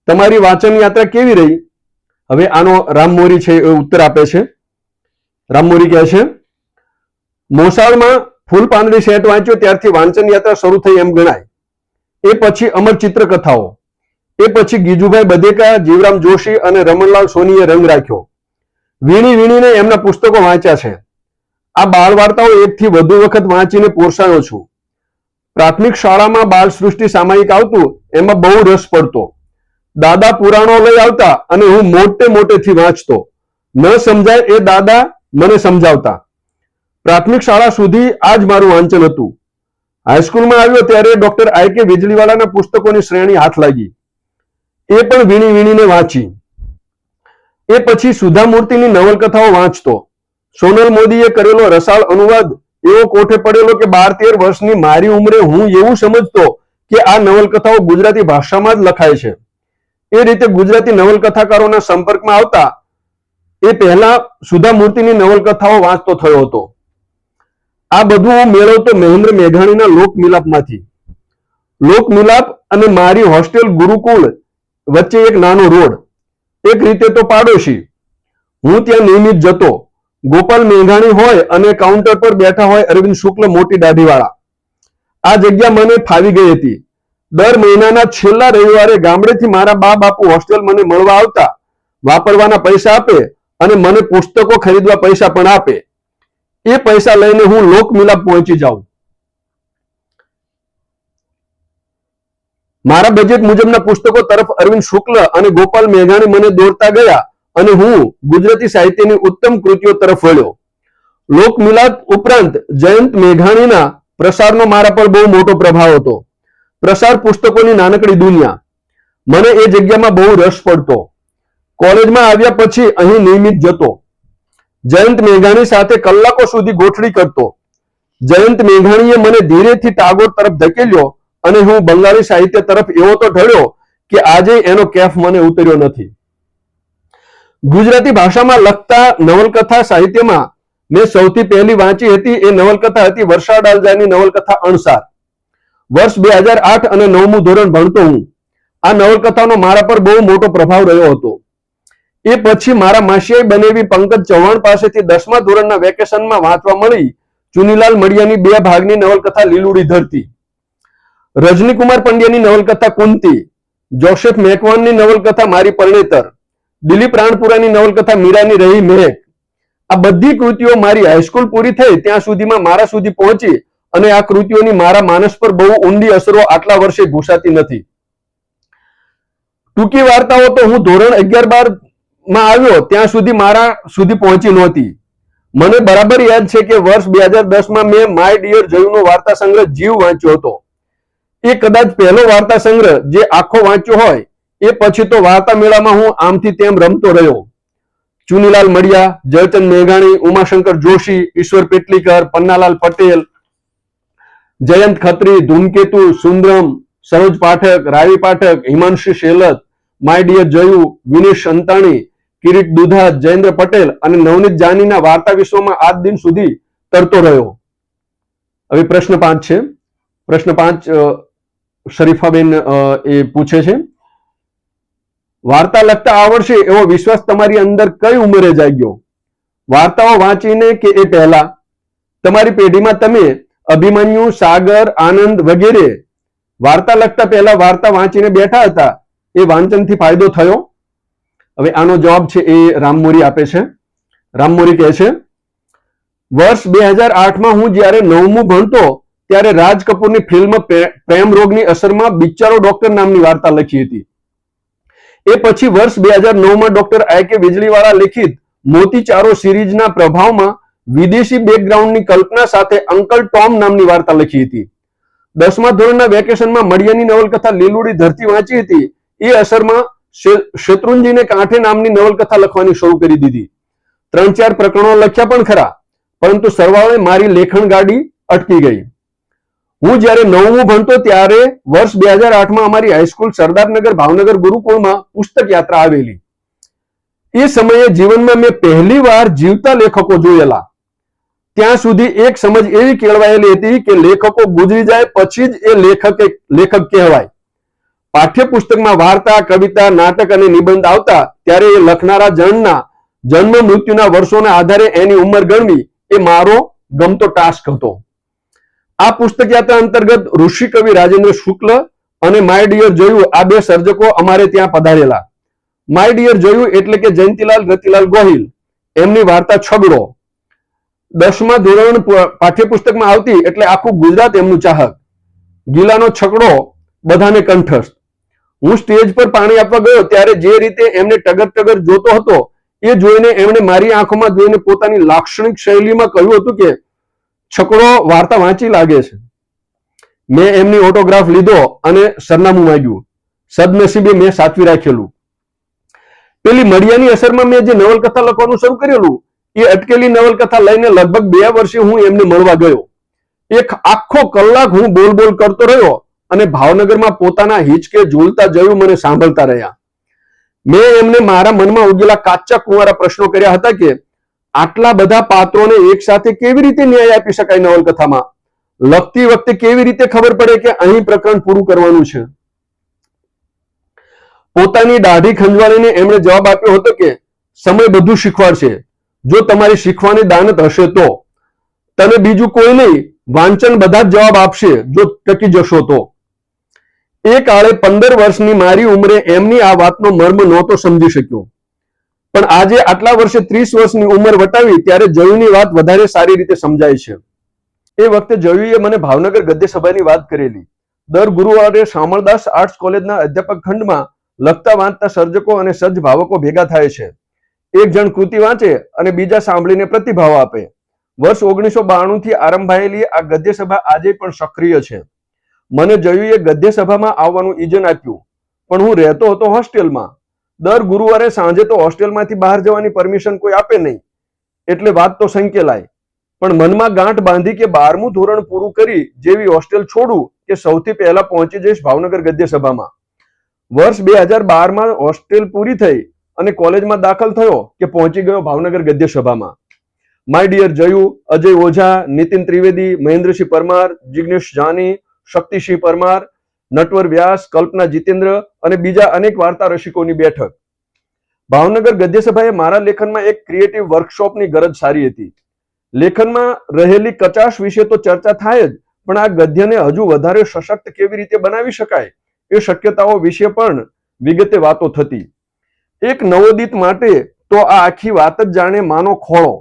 તમારી વાંચન યાત્રા કેવી રહી? હવે આનો રામમોરી છે એ ઉત્તર આપે છે. રામમોરી કહે છે, મોસાળમાં ફૂલ પાંદડી સેટ વાંચ્યો ત્યારથી વાંચન યાત્રા શરૂ થઈ એમ ગણાય. એ પછી અમર ચિત્રકથાઓ, એ પછી ગીજુભાઈ બધેકા, જીવરામ જોશી અને રમણલાલ સોનીએ રંગ રાખ્યો. વીણી વીણીને એમના પુસ્તકો વાંચ્યા છે. આ બાળ વાર્તાઓ 1 થી વધુ વખત વાંચીને પોષાયો છું. પ્રાથમિક શાળામાં બાળ સૃષ્ટિ સામાયિક આવતું, એમાં બહુ રસ પડતો. દાદા પુરાણો લઈ આવતા અને હું મોટેથી વાંચતો. ન સમજાય એ દાદા મને સમજાવતા. પ્રાથમિક શાળા સુધી આ જ મારું વાંચન હતું. હાઈસ્કૂલમાં આવ્યો ત્યારે ડોક્ટર I.K. વીજળીવાળાના પુસ્તકોની શ્રેણી હાથ લાગી. એ પણ વીણી વીણીને વાંચી. એ પછી સુધા મૂર્તિની નવલકથાઓ વાંચતો. સોનલ મોદીએ કરેલો રસાળ અનુવાદ એવો કોઠે પડેલો કે 12-13 વર્ષની મારી ઉંમરે હું એવું સમજતો કે આ નવલકથાઓ ગુજરાતી ભાષામાં જ લખાય છે. એ રીતે ગુજરાતી નવલકથાકારોના સંપર્કમાં આવતા એ પહેલા સુધા મૂર્તિની નવલકથાઓ વાંચતો થયો હતો. આ બધું હું મેળવતો મહેન્દ્ર મેઘાણીના લોકમિલાપમાંથી. લોકમિલાપ અને મારી હોસ્ટેલ ગુરુકુળ વચ્ચે એક નાનો રોડ, એક રીતે તો પાડોશી. હું ત્યાં નિયમિત જતો. ગોપાલ મેઘાણી હોય અને કાઉન્ટર પર બેઠા હોય અરવિંદ શુક્લ મોટી દાઢીવાળા. આ જગ્યા મને ફાવી ગઈ હતી. દર મહિનાના છેલ્લા રવિવારે ગામડેથી મારા બા બાપુ હોસ્ટેલ મને મળવા આવતા. વાપરવાના પૈસા આપે અને મને પુસ્તકો ખરીદવા પૈસા પણ આપે. એ પૈસા લઈને હું લોકમિલાપ પહોંચી જાઉં. મારા બજેટ મુજબના પુસ્તકો તરફ અરવિંદ શુક્લ અને ગોપાલ મેઘાણી મને દોરતા ગયા અને હું ગુજરાતી સાહિત્યની ઉત્તમ કૃતિઓ તરફ વળ્યો. લોકમિલાત ઉપરાંત જયંત મેઘાણીના પ્રસારનો મારા પર બહુ મોટો પ્રભાવ હતો. પ્રસાર પુસ્તકોની નાનકડી દુનિયા, મને એ જગ્યામાં બહુ રસ પડતો. કોલેજમાં આવ્યા પછી અહીં નિયમિત જતો. જયંત મેઘાણી સાથે કલાકો સુધી ગોઠડી કરતો. જયંત મેઘાણીએ મને ધીરેથી ટાગોર તરફ ધકેલ્યો અને હું બંગાળી સાહિત્ય તરફ એવો તો ઢળ્યો કે આજે એનો કેફ મને ઉતર્યો નથી. ગુજરાતી ભાષામાં લખતા નવલકથા સાહિત્યમાં મેં સૌથી પહેલી વાંચી હતી એ નવલકથા હતી વર્ષા ડાલજાની નવલકથા અણસાર. વર્ષ 2008 અને 9મું ધોરણ ભણતો હું. આ નવલકથાનો મારા પર બહુ મોટો પ્રભાવ રહ્યો હતો. એ પછી મારા માસિયાઈ બનેવી પંકજ ચૌહાણ પાસેથી 10મા ધોરણના વેકેશનમાં વાંચવા મળી ચુનીલાલ મડિયાની 2 ભાગની નવલકથા લીલુડી ધરતી, રજનીકુમાર પંડ્યાની નવલકથા કુંતી, જોસેફ મેકવાનની નવલકથા મારી પરણેતર, દિલીપ રાણપુરાની નવલકથા મીરાની રહી મહેક. આ બધી કૃતિઓ મારી હાઈસ્કૂલ પૂરી થઈ ત્યાં સુધીમાં મારા સુધી પહોંચી અને આ કૃતિઓની મારા માનસ પર બહુ ઊંડી અસરો આટલા વર્ષે ઘૂસાતી નથી. ટૂંકી વાર્તાઓ તો હું ધોરણ 11-12 માં આવ્યો ત્યાં સુધી મારા સુધી પહોંચી નહોતી. મને બરાબર યાદ છે કે વર્ષ 2010માં મેં માય ડિયર જયુનો વાર્તા સંગ્રહ જીવ વાંચ્યો હતો. એ કદાચ પહેલો વાર્તા સંગ્રહ જે આખો વાંચ્યો હોય. એ પછી તો વાર્તા મેળામાં હું આમથી તેમ રમતો રહ્યો. ચુનીલાલ મડિયા, જયચંદ મેઘાણી, ઉમાશંકર જોશી, ઈશ્વર પેટલીકર, પન્નાલાલ પટેલ, જયંત ખત્રી, ધૂમકેતુ, સુંદરમ, સરોજ પાઠક, રાવી પાઠક, હિમાંશુ શેલત, માય ડિયર જયુ, વિનેશ અંતાણી, કિરીટ દુધા, જયેન્દ્ર પટેલ અને નવનીત જાનીના વાર્તા વિશ્વમાં આજ દિન સુધી તરતો રહ્યો. હવે પ્રશ્ન 5 છે. પ્રશ્ન 5 શરીફાબેન એ પૂછે છે, વાર્તા લખતા આવડશે એવો વિશ્વાસ તમારી અંદર કઈ ઉંમરે જાગ્યો? વાર્તાઓ વાંચીને કે એ પહેલા? તમારી પેઢીમાં તમે અભિમન્યુ, સાગર, આનંદ વગેરે વાર્તા લખતા પહેલા વાર્તા વાંચીને બેઠા હતા, એ વાંચનથી ફાયદો થયો? હવે આનો જવાબ છે એ રામમોરી આપે છે. રામમોરી કહે છે, વર્ષ 2008માં હું જ્યારે 9મું ભણતો ત્યારે રાજ કપૂરની ફિલ્મ પ્રેમ રોગની અસરમાં બિચારો ડોક્ટર નામની વાર્તા લખી હતી. એ પછી વર્ષ 2009માં ડોક્ટર આઈ.કે. વીજળીવાળા લિખિત મોતીચારો સિરીઝના પ્રભાવમાં વિદેશી બેકગ્રાઉન્ડની કલ્પના સાથે અંકલ ટોમ નામની વાર્તા લખી હતી. 10મા ધોરણના વેકેશનમાં મડિયાની નવલકથા લીલુડી ધરતી વાંચી હતી. એ અસરમાં શેત્રુંજીને કાંઠે નામની નવલકથા લખવાની શરૂ કરી દીધી. 3-4 પ્રકરણો લખ્યા પણ ખરા, પરંતુ સરવાળે મારી લેખન ગાડી અટકી ગઈ. હું જ્યારે 9મું ભણતો ત્યારે વર્ષ 2008માં અમારી હાઈસ્કૂલ સરદારનગર ભાવનગર ગુરુકુળમાં પુસ્તક યાત્રા આવેલી. એ સમયે જીવનમાં મેં પહેલી વાર જીવતા લેખકો જોયેલા. ત્યાં સુધી એક સમજ એવી કેળવાયેલી હતી કે લેખકો ગુજરી જાય પછી જ એ લેખક કહેવાય. પાઠ્યપુસ્તકમાં વાર્તા, કવિતા, નાટક અને નિબંધ આવતા ત્યારે એ લખનારા જણના જન્મ મૃત્યુના વર્ષોના આધારે એની ઉંમર ગણવી એ મારો ગમતો ટાસ્ક હતો. આ પુસ્તક યાત્રા અંતર્ગત ઋષિ કવિ રાજેન્દ્ર શુક્લ અને માય ડિયર જયુ આ 2 સર્જકો અમારે ત્યાં પધારેલા. માય ડિયર જયુ એટલે કે જયંતીલાલ રતિલાલ ગોહિલ, એમની વાર્તા છગડો 10મા ધોરણ પાઠ્યપુસ્તકમાં આવતી એટલે આખું ગુજરાત એમનું ચાહક. ગીલાનો છકડો બધાને કંઠસ્થ. હું સ્ટેજ પર પાણી આપવા ગયો ત્યારે જે રીતે એમને ટગર ટગર જોતો હતો એ જોઈને એમણે મારી આંખોમાં જોઈને પોતાની લાક્ષણિક શૈલીમાં કહ્યું હતું કે છકડો વાર્તા વાંચી લાગે છે. મેં એમની ઓટોગ્રાફ લીધો અને સરનામું માંગ્યું. સદનસીબે મેં સાચવી રાખેલું. પેલી મડિયાની અસરમાં મેં જે નવલકથા લખવાનું શરૂ કરેલું એ અટકેલી નવલકથા લઈને લગભગ 2 વર્ષે હું એમને મળવા ગયો. એક આખો કલાક હું બોલ કરતો રહ્યો અને ભાવનગરમાં પોતાના હિંચકે ઝૂલતા જયું મને સાંભળતા રહ્યા. મેં એમને મારા મનમાં ઉગેલા કાચા કુંવારા પ્રશ્નો કર્યા હતા કે આટલા બધા પાત્રોને એક સાથે કેવી રીતે ન્યાય આપી શકાય નવલકથામાં? લખતી વખતે કેવી રીતે ખબર પડે કે અહીં પ્રકરણ પૂરું કરવાનું છે? પોતાની દાઢી ખંજવાળીને એમણે જવાબ આપ્યો હતો કે સમય બધું શીખવાડશે, જો તમારી શીખવાની દાનત હશે તો. તને બીજું કોઈ નહીં, વાંચન બધા જ જવાબ આપશે જો ટકી જશો તો. એ કાળે 15 વર્ષની મારી ઉંમરે એમની આ વાતનો મર્મ નહોતો સમજી શક્યો, પણ આજે આટલા વર્ષે 30 વર્ષની ઉંમર વટાવી ત્યારે જયુની વાત વધારે સારી રીતે સમજાય છે. એ વખતે જયુએ મને ભાવનગર ગદ્ય સભાની વાત કરેલી. દર ગુરુવારે શામળદાસ આર્ટ્સ કોલેજના અધ્યાપક ખંડમાં લખતા વાંચતા સર્જકો અને સજ્જ ભાવકો ભેગા થાય છે. એક જણ કૃતિ વાંચે અને બીજા સાંભળીને પ્રતિભાવ આપે. વર્ષ 1992 થી આરંભાયેલી આ ગદ્ય સભા આજે પણ સક્રિય છે. મને જયુએ ગદ્ય સભામાં આવવાનું ઇજન આપ્યું, પણ હું રહેતો હતો હોસ્ટેલમાં. દર ગુરુવારે સાંજે તો હોસ્ટેલમાંથી બહાર જવાની પરમિશન કોઈ આપે નહીં, એટલે વાત તો સંકેલાય. પણ મનમાં ગાંઠ બાંધી કે 12મું ધોરણ પૂરું કરી જેવી હોસ્ટેલ છોડું કે સૌથી પહેલા પહોંચી જઈશ ભાવનગર ગદ્ય સભામાં. વર્ષ 2012માં હોસ્ટેલ પૂરી થઈ અને કોલેજમાં દાખલ થયો કે પહોંચી ગયો ભાવનગર ગદ્ય સભામાં. માય ડિયર જયુ, અજય ઓઝા, નીતિન ત્રિવેદી, મહેન્દ્રસિંહ પરમાર, જિગ્નેશ જાની, શક્તિસિંહ પરમાર, નટવર વ્યાસ, કલ્પના જીતેન્દ્ર અને બીજા અનેક વાર્તા રસિકોની બેઠક. ભાવનગર ગદ્ય સભાએ મારા લેખનમાં એક ક્રિએટિવ વર્કશોપની ગરજ સારી હતી. લેખનમાં રહેલી કચાશ વિશે તો ચર્ચા થાય જ, પણ આ ગદ્યને હજુ વધારે સશક્ત કેવી રીતે બનાવી શકાય એ શક્યતાઓ વિશે પણ વિગતે વાતો થતી. એક નવોદિત માટે તો આ આખી વાત જ જાણે માનો ખોળો.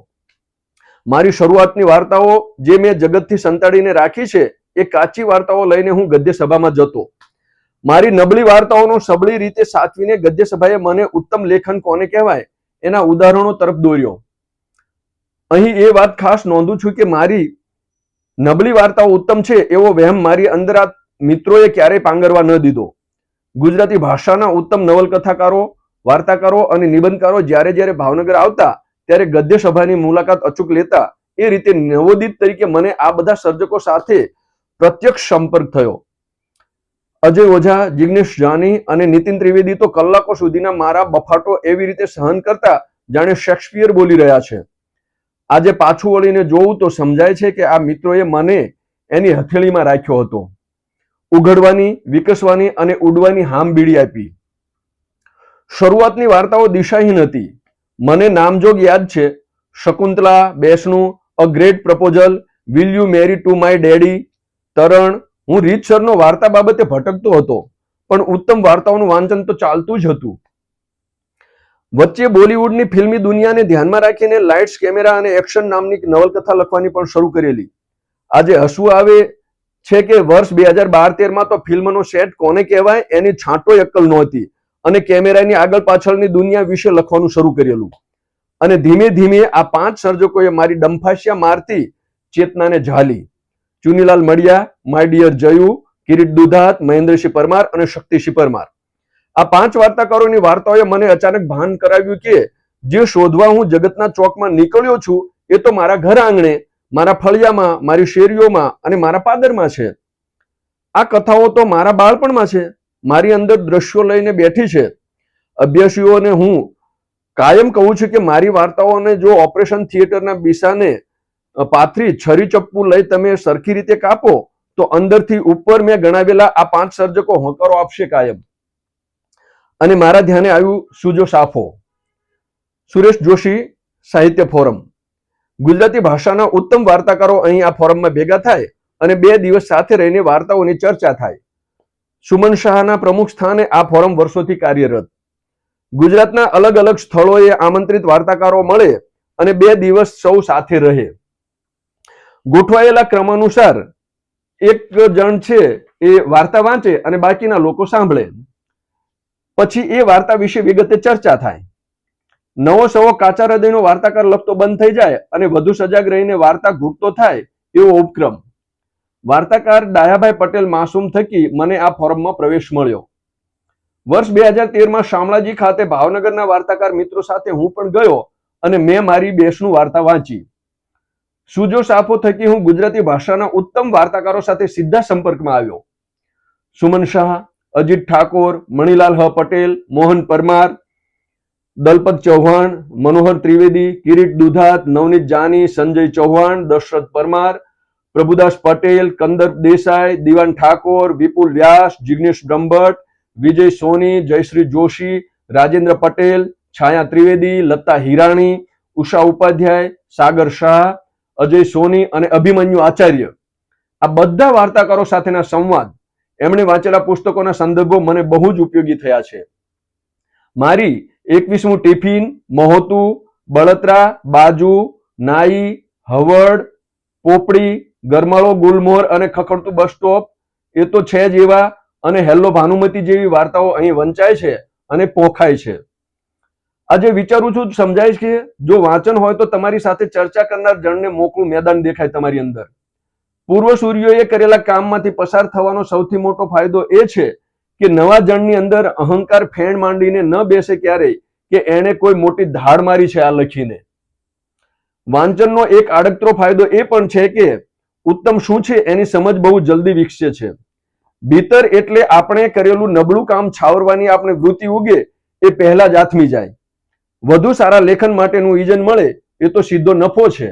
મારી શરૂઆતની વાર્તાઓ જે મેં જગતથી સંતાડીને રાખી છે એ કાચી વાર્તાઓ લઈને હું ગદ્ય સભામાં જતો. મારી નબળી વાર્તાઓનો સબળી રીતે સાચવીને ગદ્ય સભાએ મને ઉત્તમ લેખન કોને કહેવાય એના ઉદાહરણો તરફ દોર્યો. અહીં એ વાત ખાસ નોંધું છું કે મારી નબળી વાર્તાઓ ઉત્તમ છે એવો વહેમ મારી અંદર આ મિત્રોએ ક્યારેય પાંગરવા ન દીધો. ગુજરાતી ભાષાના ઉત્તમ નવલકથાકારો, વાર્તાકારો અને નિબંધકારો જ્યારે જ્યારે ભાવનગર આવતા ત્યારે ગદ્ય સભાની મુલાકાત અચૂક લેતા. એ રીતે નવોદિત તરીકે મને આ બધા સર્જકો સાથે પ્રત્યક્ષ સંપર્ક થયો. અજય ઓઝા, જિગ્નેશ જાની અને નીતિન ત્રિવેદી તો કલાકો સુધીના મારા બફાટો એવી રીતે સહન કરતા જાણે શેક્સપિયર બોલી રહ્યા છે. આજે પાછું વળીને જોઉં તો સમજાય છે કે આ મિત્રોએ મને એની હથેળીમાં રાખ્યો હતો. ઉઘડવાની, વિકસવાની અને ઉડવાની હામ બીડી આપી. શરૂઆતની વાર્તાઓ દિશાહીન હતી. મને નામજોગ યાદ છે: શકુંતલા, બેસણું, a great proposal, will you marry to my daddy, તરણ. હું રીતસરનો વાર્તા બાબતે ભટકતો હતો, પણ ઉત્તમ વાર્તાઓનું વાંચન તો ચાલતું જ હતું. વચ્ચે બોલિવૂડની ફિલ્મી દુનિયાને ધ્યાનમાં રાખીને લાઇટ્સ, કેમેરા અને એક્શન નામની નવલકથા લખવાની પણ શરૂ કરેલી. આજે હસવું આવે છે કે વર્ષ 2012-13માં તો ફિલ્મનો સેટ કોને કહેવાય એની છાંટોય અક્કલ નહોતી અને કેમેરાની આગળ પાછળની દુનિયા વિશે લખવાનું શરૂ કરેલું. અને ધીમે ધીમે આ 5 સર્જકોએ મારી ડંફાશિયા મારતી ચેતનાને ઝાલી. ચુનીલાલ મડિયા, માય ડિયર જયુ, કિરીટ દુધાત, મહેન્દ્રસિંહ પરમાર અને શક્તિસિંહ પરમાર. આ 5 વાર્તાકારોની વાર્તાઓએ મને અચાનક ભાન કરાવ્યું કે જે શોધવા હું જગતના ચોકમાં નીકળ્યો છું એ તો મારા ઘર આંગણે, મારા ફળિયામાં, મારી શેરીઓમાં અને મારા પાદરમાં છે. આ કથાઓ તો મારા બાળપણમાં છે, મારી અંદર દ્રશ્યો લઈને બેઠી છે. અભ્યાસીઓને હું કાયમ કહું છું કે મારી વાર્તાઓને જો ઓપરેશન થિયેટરના બીસાને પાથરી છરી ચપ્પુ લઈ તમે સરખી રીતે કાપો તો અંદરથી ઉપર મેં ગણાવેલા આ 5 સર્જકો હોંકારો આપશે કાયમ. અને મારા ધ્યાને આવ્યું સુજો સાફો. સુરેશ જોશી સાહિત્ય ફોરમ. ગુજરાતી ભાષાના ઉત્તમ વાર્તાકારો અહીં આ ફોરમમાં ભેગા થાય અને 2 દિવસ સાથે રહીને વાર્તાઓની ચર્ચા થાય. સુમન શાહના પ્રમુખ સ્થાને આ ફોરમ વર્ષોથી કાર્યરત. ગુજરાતના અલગ અલગ સ્થળોએ આમંત્રિત વાર્તાકારો મળે અને 2 દિવસ સૌ સાથે રહે. ગોઠવાયેલા ક્રમ અનુસાર એક જણ છે એ વાર્તા વાંચે અને બાકીના લોકો સાંભળે. પછી એ વાર્તા વિશે વિગતે ચર્ચા થાય. નવો સવો કાચા હૃદયનો વાર્તાકાર લખતો બંધ થઈ જાય અને વધુ સજાગ રહીને વાર્તા ઘૂંટતો થાય એવો ઉપક્રમ. વાર્તાકાર ડાયાભાઈ પટેલ માસૂમ થકી મને આ ફોરમમાં પ્રવેશ મળ્યો. વર્ષ 2013માં શામળાજી ખાતે ભાવનગરના વાર્તાકાર મિત્રો સાથે હું પણ ગયો અને મેં મારી બેસનું વાર્તા વાંચી. સુજો સાફો થકી હું ગુજરાતી ભાષાના ઉત્તમ વાર્તાકારો સાથે સીધા સંપર્કમાં આવ્યો. સુમન શાહ, અજીત ઠાકોર, મણિલાલ હ પટેલ, મોહન પરમાર, દલપત ચૌહાણ, મનોહર ત્રિવેદી, કિરીટ દુધાત, નવનીત જાની, સંજય ચૌહાણ, દશરથ પરમાર, પ્રભુદાસ પટેલ, કંદર દેસાઈ, દિવાન ઠાકોર, વિપુલ વ્યાસ, જિગ્નેશ બ્રહ્મભટ્ટ, વિજય સોની, જયશ્રી જોશી, રાજેન્દ્ર પટેલ, છાયા ત્રિવેદી, લતા હિરાણી, ઉષા ઉપાધ્યાય, સાગર શાહ, અજય સોની અને અભિમન્યુ આચાર્ય. આ બધા વાર્તાકારો સાથેના સંવાદ, એમણે વાંચેલા પુસ્તકોના સંદર્ભો મને બહુ જ ઉપયોગી થયા છે. મારી 21મું ટિફિન, મહોતું, બળતરા, બાજુ, નાઈ, હવડ, પોપડી, ગરમાળો, ગુલમોહર અને ખખડતું બસ સ્ટોપ એ તો છે જ એવા અને હેલ્લો ભાનુમતી જેવી વાર્તાઓ અહીં વંચાય છે અને પોખાય છે. આજે વિચારું છું સમજાય છે. જો વાંચન હોય તો તમારી સાથે ચર્ચા કરનાર જણને મોકળું મેદાન દેખાય તમારી અંદર. પૂર્વ સૂર્યોએ કરેલા કામમાંથી પસાર થવાનો સૌથી મોટો ફાયદો એ છે કે નવા જણની અંદર અહંકાર ફેણ માંડીને ન બેસે ક્યારેય કે એણે કોઈ મોટી ધાડ મારી છે આ લખીને. વાંચનનો એક આડકતરો ફાયદો એ પણ છે કે ઉત્તમ શું છે એની સમજ બહુ જલ્દી વિકસે છે. ભીતર એટલે આપણે કરેલું નબળું કામ છાવરવાની આપણે વૃત્તિ ઉગે એ પહેલા જ આથમી જાય. વધુ સારા લેખન માટેનું ઈજન મળે એ તો સીધો નફો છે.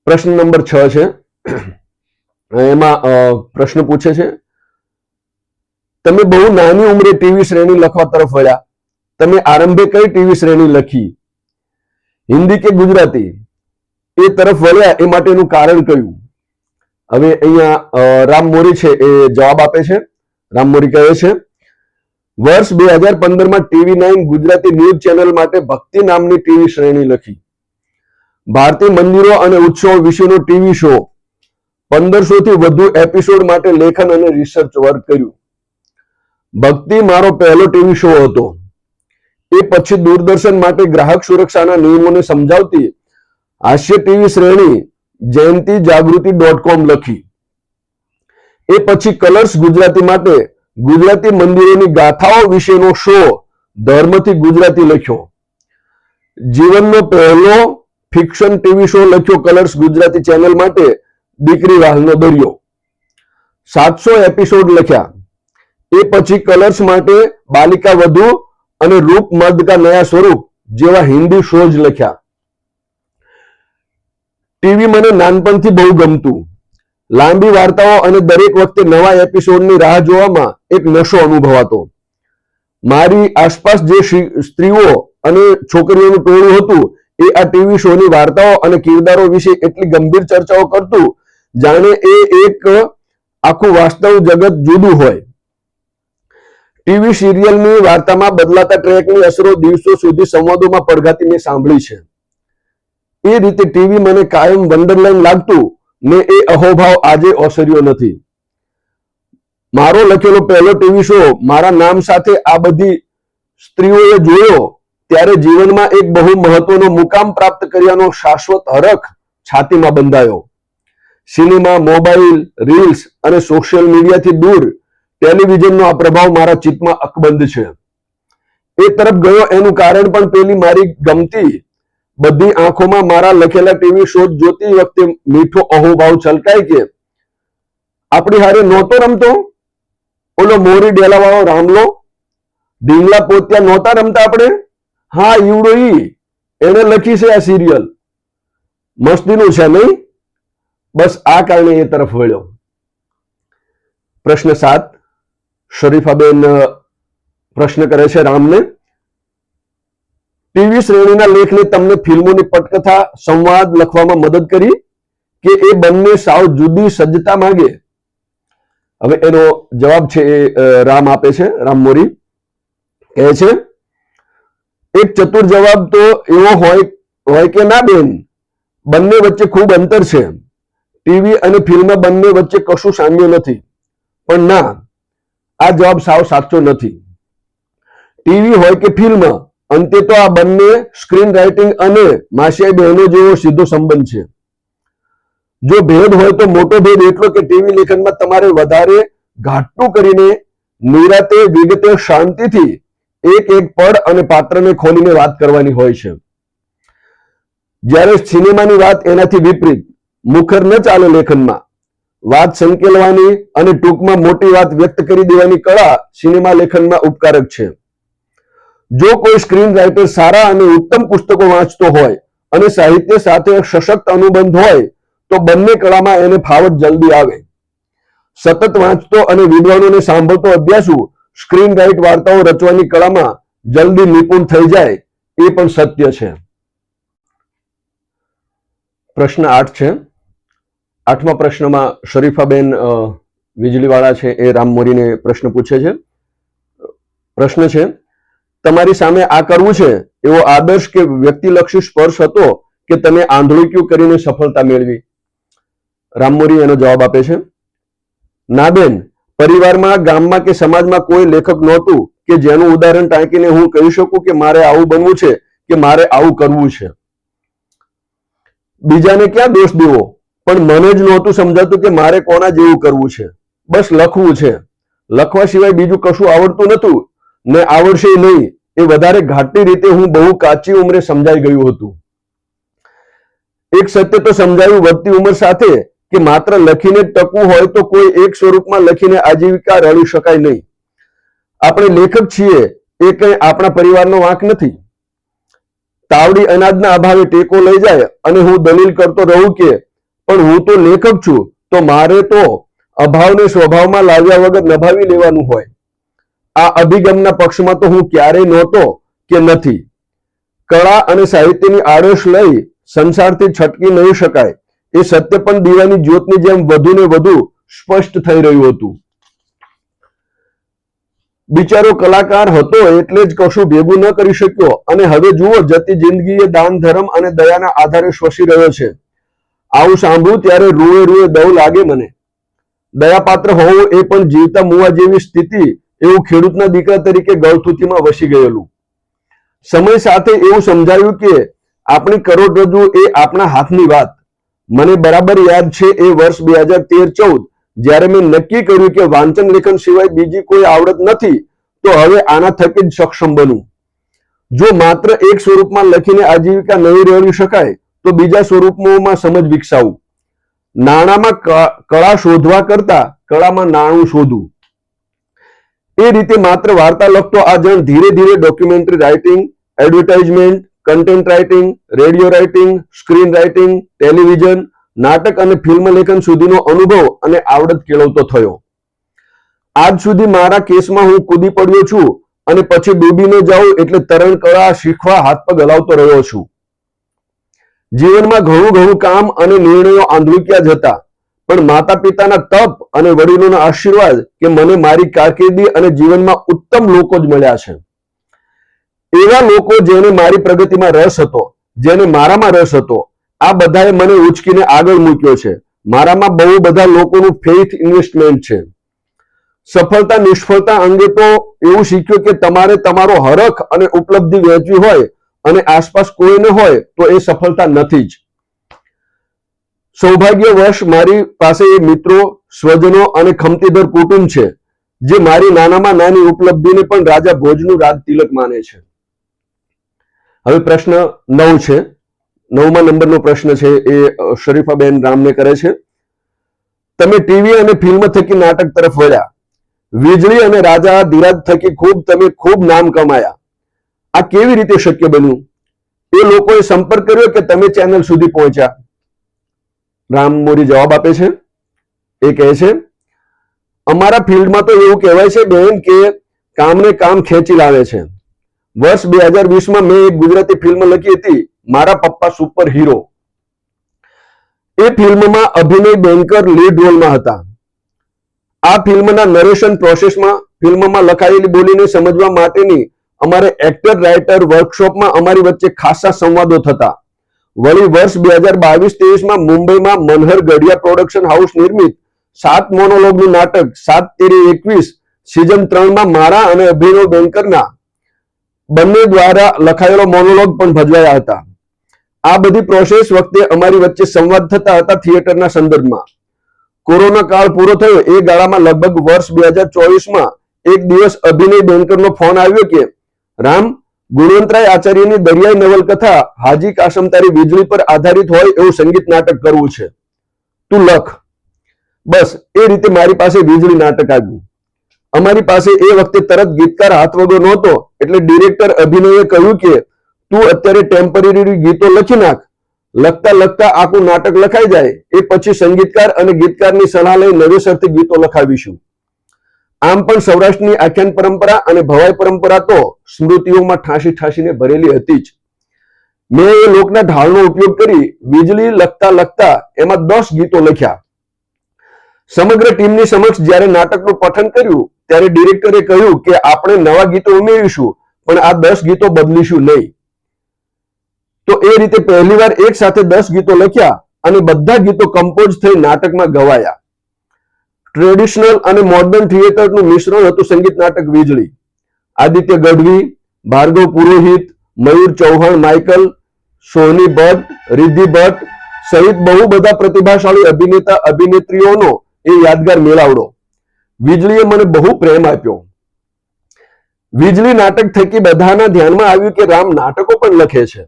પ્રશ્ન નંબર 6 છે. એમાં પ્રશ્ન પૂછે છે, તમે બહુ નાની ઉંમરે ટીવી શ્રેણી લખવા તરફ વળ્યા. તમે આરંભે કઈ ટીવી શ્રેણી લખી, હિન્દી કે ગુજરાતી? એ તરફ વળ્યા એ માટેનું કારણ કયું? હવે અહીંયા રામ મોરી છે એ જવાબ આપે છે. રામ મોરી કહે છે, વર્ષ 2015 TV9 ગુજરાતી ન્યૂઝ ચેનલ માટે ભક્તિ નામની ટીવી શ્રેણી લખી. ભારતીય મંદિરો અને ઉત્સવો વિશેનો ટીવી શો, 1500 થી વધુ એપિસોડ માટે લેખન અને રિસર્ચ વર્ક કર્યું. ભક્તિ મારો પહેલો ટીવી શો હતો. એ પછી દૂરદર્શન માટે ગ્રાહક સુરક્ષાના નિયમોને સમજાવતી હાસ્ય ટીવી શ્રેણી જયંતિ જાગૃતિ.com લખી. એ પછી કલર્સ ગુજરાતી માટે ગુજરાતી મંદિરોની ગાથાઓ વિશેનો શો ધર્મથી ગુજરાતી લખ્યો. જીવનનો પહેલો ફિક્શન ટીવી શો લખ્યો કલર્સ ગુજરાતી ચેનલ માટે દીકરી વાલનો દરિયો. 700 એપિસોડ લખ્યા. એ પછી કલર્સ માટે બાલિકા વધુ અને રૂપ મર્દ કા નયા સ્વરૂપ જેવા હિન્દી શોઝ લખ્યા. ટીવી મને નાનપણથી બહુ ગમતું. લાંબી વાર્તાઓ અને દરેક વખતે નવા એપિસોડની રાહ જોવામાં એક નશો અનુભવાતો. મારી આસપાસ જે સ્ત્રીઓ અને છોકરીઓનું ટોળું હતું એ આ ટીવી શોની વાર્તાઓ અને કિરદારો વિશે એટલી ગંભીર ચર્ચાઓ કરતું જાણે એ એક આખું વાસ્તવ જગત જુદું હોય. ટીવી સિરિયલની વાર્તામાં બદલાતા ટ્રેકની અસરો દિવસો સુધી સંવાદોમાં પડઘાતી મેં સાંભળી છે. એ રીતે ટીવી મને કાયમ વન્ડરલેન્ડ લાગતું ને એ અહોભાવ આજે ઓસર્યો નથી. મારો લખેલો પહેલો ટીવી શો મારા નામ સાથે આ બધી સ્ત્રીઓએ જોયો ત્યારે જીવનમાં એક બહુ મહત્વનો મુકામ પ્રાપ્ત કર્યાનો શાશ્વત હરખ છાતીમાં બંધાયો. સિનેમા, મોબાઈલ, રીલ્સ અને સોશિયલ મીડિયાથી દૂર ટેલિવિઝનનો આ પ્રભાવ મારા ચિત્તમાં અકબંધ છે. એ તરફ ગયો એનું કારણ પણ પેલી મારી ગમતી બધી આંખોમાં મારા લખેલા ટીવી શો જોતી વખતે મીઠો અહોભાવ છલકાય કે આપણી હારે નહોતો રમતો ઓલો મોરી ડેલાવાળો રામલો, ઢીંગલા પોત્યા નહોતા રમતા આપણે? હા, ઈવડો ઈ એને લખી છે આ સિરિયલ. મસ્તીનું છે નહીં? બસ આ કારણે એ તરફ વળ્યો. પ્રશ્ન 7. શરીફાબેન પ્રશ્ન કરે છે રામને, ટીવી શ્રેણીના લેખને તમને ફિલ્મોની પટકથા સંવાદ લખવામાં મદદ કરી કે એ બંને સાવ જુદી સજ્જતા માંગે? હવે એનો જવાબ છે એ રામ આપે છે. રામ મોરી કહે છે, એક ચતુર જવાબ તો એવો હોય કે ના બેન, બંને વચ્ચે ખૂબ અંતર છે. ટીવી અને ફિલ્મ બંને વચ્ચે કશું સામ્ય નથી. પણ ના, આ જવાબ સાવ સાચો નથી. ટીવી હોય કે ફિલ્મ, અંતે તો આ બંને સ્ક્રીન રાઇટિંગ અને માસિયાઈ બહેનો જેવો સીધો સંબંધ છે. જો ભેદ હોય તો મોટો ભેદ એટલો કે ટીવી લેખનમાં તમારે વધારે ઘાટું કરીને નિરાતે વિગતે શાંતિથી એક એક પડ અને પાત્રને ખોલીને વાત કરવાની હોય છે. જ્યારે સિનેમાની વાત એનાથી વિપરીત, મુખર ન ચાલે લેખનમાં. વાત સંકેલવાની અને ટૂંકમાં મોટી વાત વ્યક્ત કરી દેવાની કળા સિનેમા લેખનમાં ઉપકારક છે. જો કોઈ સ્ક્રીન રાઇટર સારા અને ઉત્તમ પુસ્તકો વાંચતો હોય અને સાહિત્ય સાથે સશક્ત અનુબંધ હોય તો બંને કળામાં એને ફાવટ જલ્દી આવે. સતત વાંચતો અને વિદ્વાનોને સાંભળતો અભ્યાસુ સ્ક્રીન રાઇટ વાર્તાઓ રચવાની કળામાં જલ્દી નિપુણ થઈ જાય એ પણ સત્ય છે. પ્રશ્ન 8 છે. 8મા પ્રશ્નમાં શરીફાબેન વીજળીવાળા છે એ રામ મોરીને પ્રશ્ન પૂછે છે. પ્રશ્ન છે, તમારી સામે આ કરવું છે એવો આદર્શ કે વ્યક્તિલક્ષી સ્પર્શ હતો કે તમે આંધળુક્યું કરીને સફળતા મેળવી? રામ મોરી એનો જવાબ આપે છે, ના બેન, પરિવારમાં, ગામમાં કે સમાજમાં કોઈ લેખક નહોતું કે જેનું ઉદાહરણ ટાંકીને હું કહી શકું કે મારે આવું બનવું છે કે મારે આવું કરવું છે. બીજાને ક્યાં દોષ દેવો, પણ મને જ નહોતું સમજાતું કે મારે કોના જેવું કરવું છે. બસ લખવું છે. લખવા સિવાય બીજું કશું આવડતું નતું ને આવડશે નહીં. એ વધારે ઘાટી રીતે હું બહુ કાચી ઉંમરે સમજાઈ ગયું હતું. એક સત્ય તો સમજાયું વધતી ઉંમર સાથે કે માત્ર લખીને ટકવું હોય તો કોઈ એક સ્વરૂપમાં લખીને આજીવિકા રળી શકાય નહીં. આપણે લેખક છીએ એ કંઈ આપણા પરિવારનો વાંક નથી. તાવડી અનાજના અભાવે ટેકો લઈ જાય અને હું દલીલ કરતો રહું કે પણ હું તો લેખક છું, તો મારે તો અભાવને સ્વભાવમાં લાવ્યા વગર નભાવી લેવાનું હોય. આ અભિગમના પક્ષમાં તો હું ક્યારેય નહોતો કે નથી. કળા અને સાહિત્યની આડોશ લઈ સંસારથી છટકી નહીં શકાય એ સત્ય પણ દીવાની જ્યોતની જેમ વધુ ને વધુ સ્પષ્ટ થઈ રહ્યું હતું. બિચારો કલાકાર હતો એટલે જ કશું ભેગું ન કરી શક્યો અને હવે જુઓ જતી જિંદગીએ દાન ધર્મ અને દયાના આધારે શ્વસી રહ્યો છે. આવું સાંભળું ત્યારે રૂએ રૂએ દવ લાગે મને. દયાપાત્ર હોવું એ પણ જીવતા મુવા જેવી સ્થિતિ એવું ખેડૂતના દીકરા તરીકે ગળથુથીમાં વસી ગયેલું. સમય સાથે એવું સમજાયું કે આપણી કરોડરજ્જુ એ આપણા હાથની વાત. મને બરાબર યાદ છે એ વર્ષ 2013-14 જ્યારે મેં નક્કી કર્યું કે વાંચન લેખન સિવાય બીજી કોઈ આવડત નથી તો હવે આના થકી જ સક્ષમ બનું. જો માત્ર એક સ્વરૂપમાં લખીને આજીવિકા નહીં રેડી શકાય તો બીજા સ્વરૂપોમાં સમજ વિકસાવું. નાણામાં કળા શોધવા કરતા કળામાં નાણું શોધવું. એ રીતે માત્ર વાર્તા લખતો આ જણ ધીરે ધીરે documentary writing, advertisement, content writing, radio writing, screen writing, television, નાટક અને ફિલ્મ લેખન સુધીનો અનુભવ અને આવડત કેળવતો થયો. આજ સુધી મારા કેસમાં હું કૂદી પડ્યો છું અને પછી ડૂબી ન જાઉં એટલે તરણ કળા શીખવા હાથ પગ હલાવતો રહ્યો છું. જીવનમાં ઘણું ઘણું કામ અને નિર્ણયો આંધળુક્યા જ હતા, પણ માતા પિતાના તપ અને વડીલોના આશીર્વાદ કે મને મારી કારકિર્દી અને જીવનમાં ઉત્તમ લોકો જ મળ્યા છે. એવા લોકો જેને મારી પ્રગતિમાં રસ હતો, જેને મારામાં રસ હતો, આ બધાએ મને ઉચકીને આગળ મૂક્યો છે. મારામાં બહુ બધા લોકોનું ફેઇથ ઇન્વેસ્ટમેન્ટ છે. સફળતા નિષ્ફળતા અંગે તો એવું શીખ્યું કે તમારે તમારો હરખ અને ઉપલબ્ધિ વહેંચવી હોય અને આસપાસ કોઈ ન હોય તો એ સફળતા નથી જ. સૌભાગ્યવશ મારી પાસે એ મિત્રો, સ્વજનો અને ખમતીધર કુટુંબ છે જે મારી નાનામાં નાની ઉપલબ્ધિને પણ રાજા ભોજનું રાજ તિલક માને છે. હવે પ્રશ્ન 9 છે. 9મા નંબરનો પ્રશ્ન છે એ શરીફાબેન રામને કરે છે. તમે ટીવી અને ફિલ્મ થકી નાટક તરફ વળ્યા. વીજળી અને રાજા ધીરાજ થકી તમે ખૂબ નામ કમાયા. આ કેવી રીતે શક્ય બન્યું? એ લોકોએ સંપર્ક કર્યો કે તમે ચેનલ સુધી પહોંચ્યા? રામ મોરી જવાબ આપે છે. એ કહે છે, અમારા ફિલ્ડમાં તો એવું કહેવાય છે બેન કે કામને કામ ખેંચી લાવે છે. વર્ષ 2020માં મેં એક ગુજરાતી ફિલ્મ લખી હતી, મારા પપ્પા સુપર હીરો. એ ફિલ્મમાં અભિનય બેન્કર લીડ રોલમાં હતા. આ ફિલ્મના નરેશન પ્રોસેસમાં ફિલ્મમાં લખાયેલી બોલીને સમજવા માટેની અમારે એક્ટર રાઇટર વર્કશોપમાં અમારી વચ્ચે ખાસા સંવાદો થતા. વળી વર્ષ 2022-23માં મુંબઈમાં મનહર ગઢિયા પ્રોડક્શન હાઉસ નિર્મિત 7 મોનોલોગનું નાટક 7-13-21 સિઝન 3માં મારા અને અભિનવ બેન્કરના બંને દ્વારા લખાયેલો મોનોલોગ પણ ભજવાયા હતા. આ બધી પ્રોસેસ વખતે અમારી વચ્ચે સંવાદ થતા હતા થિયેટરના સંદર્ભમાં. કોરોના કાળ પૂરો થયો એ ગાળામાં લગભગ વર્ષ 2024માં એક દિવસ અભિનય બેન્કરનો ફોન આવ્યો કે રામ, ગુણવંતરાય આચાર્યની દરિયાઈ નવલકથા હાજી કાસમ તારી વીજળી પર આધારિત હોય એવું સંગીત નાટક કરવું છે, તું લખ. બસ એ રીતે મારી પાસે વીજળી નાટક આવ્યું. અમારી પાસે એ વખતે તરત ગીતકાર હાથ વગર નહોતો એટલે ડિરેક્ટર અભિનયે કહ્યું કે તું અત્યારે ટેમ્પરરી ગીતો લખી નાખ. લખતા લખતા આખું નાટક લખાઈ જાય એ પછી સંગીતકાર અને ગીતકારની સલાહ લઈ નવેસરથી ગીતો લખાવીશું. આમ પણ સૌરાષ્ટ્રની આખ્યાન પરંપરા અને ભવાઈ પરંપરા તો સ્મૃતિઓમાં ઠાંસી ઠાંસીને ભરેલી હતી જ. મેં એ લોકના ઢાળનો ઉપયોગ કરી વીજળી લખતા લખતા એમાં 10 ગીતો લખ્યા. સમગ્ર ટીમની સમક્ષ જ્યારે નાટકનું પઠન કર્યું ત્યારે ડિરેક્ટરે કહ્યું કે આપણે નવા ગીતો ઉમેરીશું પણ આ 10 ગીતો બદલીશું નહીં. તો એ રીતે પહેલીવાર એક સાથે 10 ગીતો લખ્યા અને બધા ગીતો કમ્પોઝ થઈ નાટકમાં ગવાયા. ટ્રેડિશનલ અને મોડર્ન થિયેટરનું મિશ્રણ હતું સંગીત નાટક વીજળી. આદિત્ય ગઢવી, ભાર્ગવ પુરોહિત, મયુર ચૌહાણ માઇકલ, સોની ભટ્ટ, રિદ્ધિ ભટ્ટ સહિત બહુ બધા પ્રતિભાશાળી અભિનેતા અભિનેત્રીઓનો એ યાદગાર મેળાવડો. વીજળીએ મને બહુ પ્રેમ આપ્યો. વીજળી નાટક થકી બધાના ધ્યાનમાં આવ્યું કે રામ નાટકો પણ લખે છે.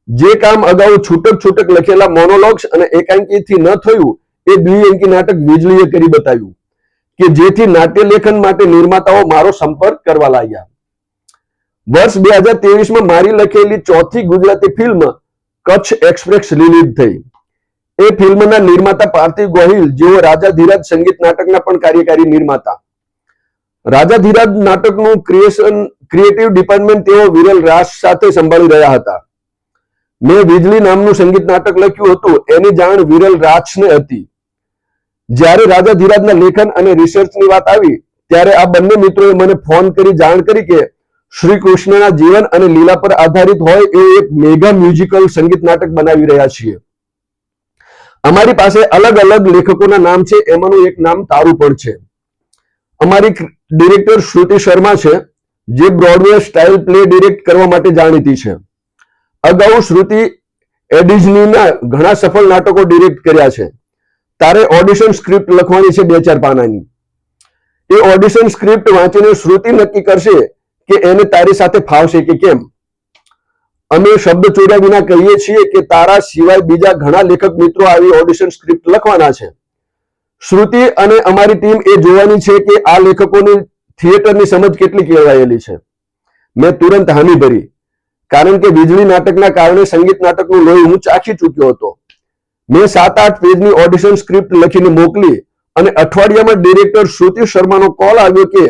જે કામ અગાઉ છૂટક છૂટક લખેલા મોનોલોગ્સ અને એકાંકીથી ન થયું એ દ્વિઅંકી નાટક વીજળીએ કરી બતાવ્યું કે જેથી નાટ્ય લેખન માટે નિર્માતાઓ મારો સંપર્ક કરવા લાગ્યા. વર્ષ 2023માં મારી લખેલી ચોથી Gujarati film Kutch express release થઈ. એ ફિલ્મના નિર્માતા પાર્થિવ ગોહિલ જેઓ રાજાધીરાજ સંગીત નાટકના પણ કાર્યકારી નિર્માતા. રાજાધીરાજ નાટકનું ક્રિએટિવ ડિપાર્ટમેન્ટ તેઓ વિરલ રાસ સાથે સંભાળી રહ્યા હતા. મેં વીજળી નામનું સંગીત નાટક લખ્યું હતું એની જાણ વિરલ રાસને હતી. જ્યારે રાજાધીરાજના લેખન અને રિસર્ચની વાત આવી ત્યારે આ બંને મિત્રોએ મને ફોન કરી જાણ કરી કે શ્રી કૃષ્ણના જીવન અને લીલા પર આધારિત હોય એ એક મેગા મ્યુઝિકલ સંગીત નાટક બનાવી રહ્યા છીએ. અમારી પાસે અલગ અલગ લેખકોના નામ છે, એમાંનું એક નામ તારું પણ છે. અમારી ડિરેક્ટર શ્રુતિ શર્મા છે જે બ્રોડવે સ્ટાઇલ પ્લે ડિરેક્ટ કરવા માટે જાણીતી છે. અગાઉ શ્રુતિ એડિઝનીના ઘણા સફળ નાટકો ડિરેક્ટ કર્યા છે. તારે ઓડિશન સ્ક્રિપ્ટ લખવાની છે 2-4 પાનાની. એ ઓડિશન સ્ક્રિપ્ટ વાંચીને શ્રુતિ નક્કી કરશે કે એને તારી સાથે ફાવશે કે કેમ. અમે શબ્દ ચોર્યા વિના કહીએ છીએ કે તારા સિવાય બીજા ઘણા લેખક મિત્રો આવી ઓડિશન સ્ક્રિપ્ટ લખવાના છે. શ્રુતિ અને અમારી ટીમ એ જોવાની છે કે આ લેખકોની થિયેટરની સમજ કેટલી કેળવાયેલી છે. મેં તુરંત હામી ભરી, કારણ કે વીજળી નાટકના કારણે સંગીત નાટકનું લોહી હું ચાખી ચૂક્યો હતો. મેં 7-8 પેજની ઓડિશન સ્ક્રિપ્ટ લખીને મોકલી અને અઠવાડિયામાં ડિરેક્ટર શ્રુતિ શર્માનો કોલ આવ્યો કે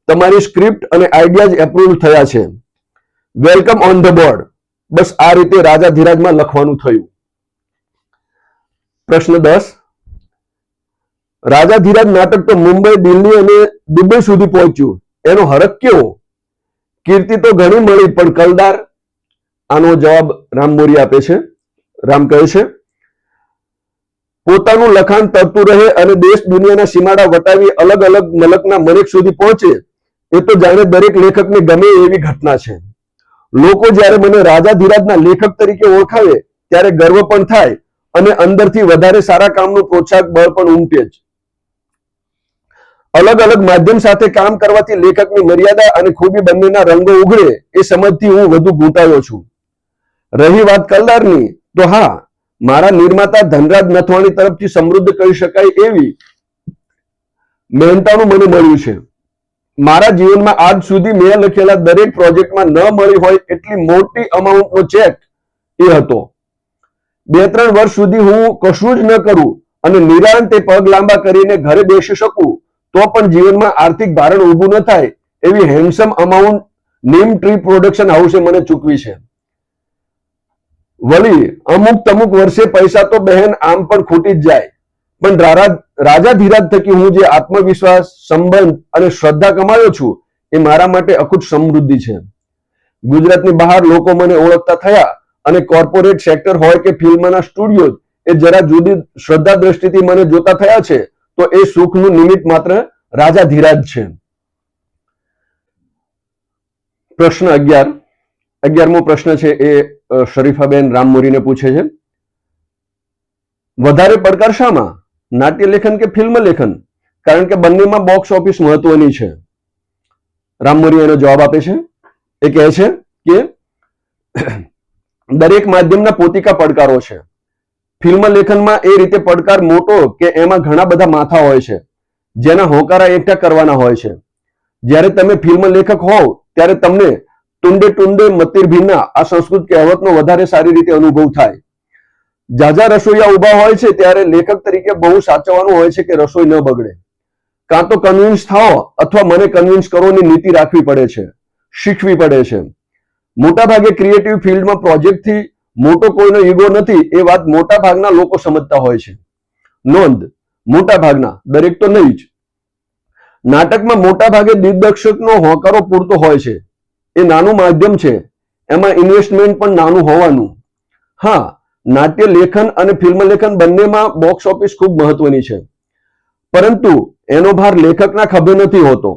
તમારી સ્ક્રિપ્ટ અને આઈડિયાઝ એપ્રુવ થયા છે. Welcome on the board. બસ આ રીતે રાજાધીરાજમાં લખવાનું થયું. પ્રશ્ન 10. રાજાધીરાજ નાટક તો મુંબઈ, દિલ્હી અને દુબઈ સુધી પહોંચ્યું. એનો હરખ કેવો? કીર્તિ તો ઘણી મળી પણ કલદાર? આનો જવાબ રામ મોરી આપે છે. રામ કહે છે, પોતાનું લખાણ તરતું રહે અને દેશ દુનિયાના સીમાડા વટાવી અલગ અલગ મલકના મનેક સુધી પહોંચે એ તો જાણે દરેક લેખકને ગમે એવી ઘટના છે. લોકો જ્યારે મને રાજાધીરાજના લેખક તરીકે ઓળખાવે ત્યારે ગર્વ પણ થાય અને અંદરથી વધારે સારા કામનું પ્રોત્સાહક બળ પણ ઉમટે જ. અલગ અલગ માધ્યમ સાથે કામ કરવાથી લેખકની મર્યાદા અને ખૂબી બંનેના રંગો ઉઘડે એ સમજથી હું વધુ ગૂંટાયો છું. રહી વાત કલદારની, તો હા, મારા નિર્માતા ધનરાજ નથવાણી તરફથી સમૃદ્ધ કહી શકાય એવી મહેનતાણું મને મળ્યું છે. મારા જીવનમાં આજ સુધી મેં લખેલા દરેક પ્રોજેક્ટમાં ન મળી હોય એટલી મોટી અમાઉન્ટનો ચેક એ હતો. 2-3 વર્ષ સુધી હું કશું જ ન કરું અને નિરાંતે પગ લાંબા કરીને ઘરે બેસી શકું તો પણ જીવનમાં આર્થિક ભારણ ઊભું ન થાય એવી હેન્ડસમ અમાઉન્ટ નીમ ટ્રી પ્રોડક્શન હાઉસે મને ચૂકવી છે. વળી અમુક તમુક વર્ષે પૈસા તો બહેન આમ પણ ખૂટી જ જાય, પણ રાજાધીરાજ થકી હું જે આત્મવિશ્વાસ, સંબંધ અને શ્રદ્ધા કમાયો છું એ મારા માટે અખૂટ સમૃદ્ધિ છે. ગુજરાતની બહાર લોકો મને ઓળખતા થયા અને કોર્પોરેટ સેક્ટર હોય કે ફિલ્મના સ્ટુડિયો એ જરા જુદી શ્રદ્ધા દ્રષ્ટિથી મને જોતા થયા છે તો એ સુખનું નિમિત્ત માત્ર રાજાધીરાજ છે. પ્રશ્ન 11મો પ્રશ્ન છે એ શરીફાબેન રામમોરીને પૂછે છે, વધારે પડકાર શામાં, નાટ્ય લેખન કે ફિલ્મ લેખન? કારણ કે બંનેમાં બોક્સ ઓફિસ મહત્વની છે. રામમોરી એનો જવાબ આપે છે. એ કહે છે કે દરેક માધ્યમના પોતિકા પડકારો છે. ફિલ્મ લેખનમાં એ રીતે પડકાર મોટો કે એમાં ઘણા બધા માથા હોય છે જેના હોકારા એકઠા કરવાના હોય છે. જ્યારે તમે ફિલ્મ લેખક હોવ ત્યારે તમને ટુંડે ટુંડે મતીર ભીના આ સંસ્કૃત કહેવતનો વધારે સારી રીતે અનુભવ થાય. જાજા રસોઈયા ઉભા હોય છે ત્યારે લેખક તરીકે બહુ સાચવવાનું હોય છે કે રસોઈ ન બગડે. કાં તો કન્વિન્સ થાઓ અથવા મને કન્વિન્સ કરોની નીતિ રાખવી પડે છે, શીખવી પડે છે. મોટાભાગે ક્રિએટિવ ફિલ્ડમાં પ્રોજેક્ટથી મોટો કોઈનો ઈગો નથી એ વાત મોટા ભાગના લોકો સમજતા હોય છે. નોંધ, મોટા ભાગના, દરેક તો નહીં જ. નાટકમાં મોટા ભાગે દિગ્દર્શકનો હોકારો પૂરતો હોય છે. એ નાનું માધ્યમ છે, એમાં ઇન્વેસ્ટમેન્ટ પણ નાનું હોવાનું. હા, નાટ્ય લેખન અને ફિલ્મ લેખન બંનેમાં બોક્સ ઓફિસ ખૂબ મહત્વની છે, પરંતુ એનો ભાર લેખકના ખભે નથી હોતો.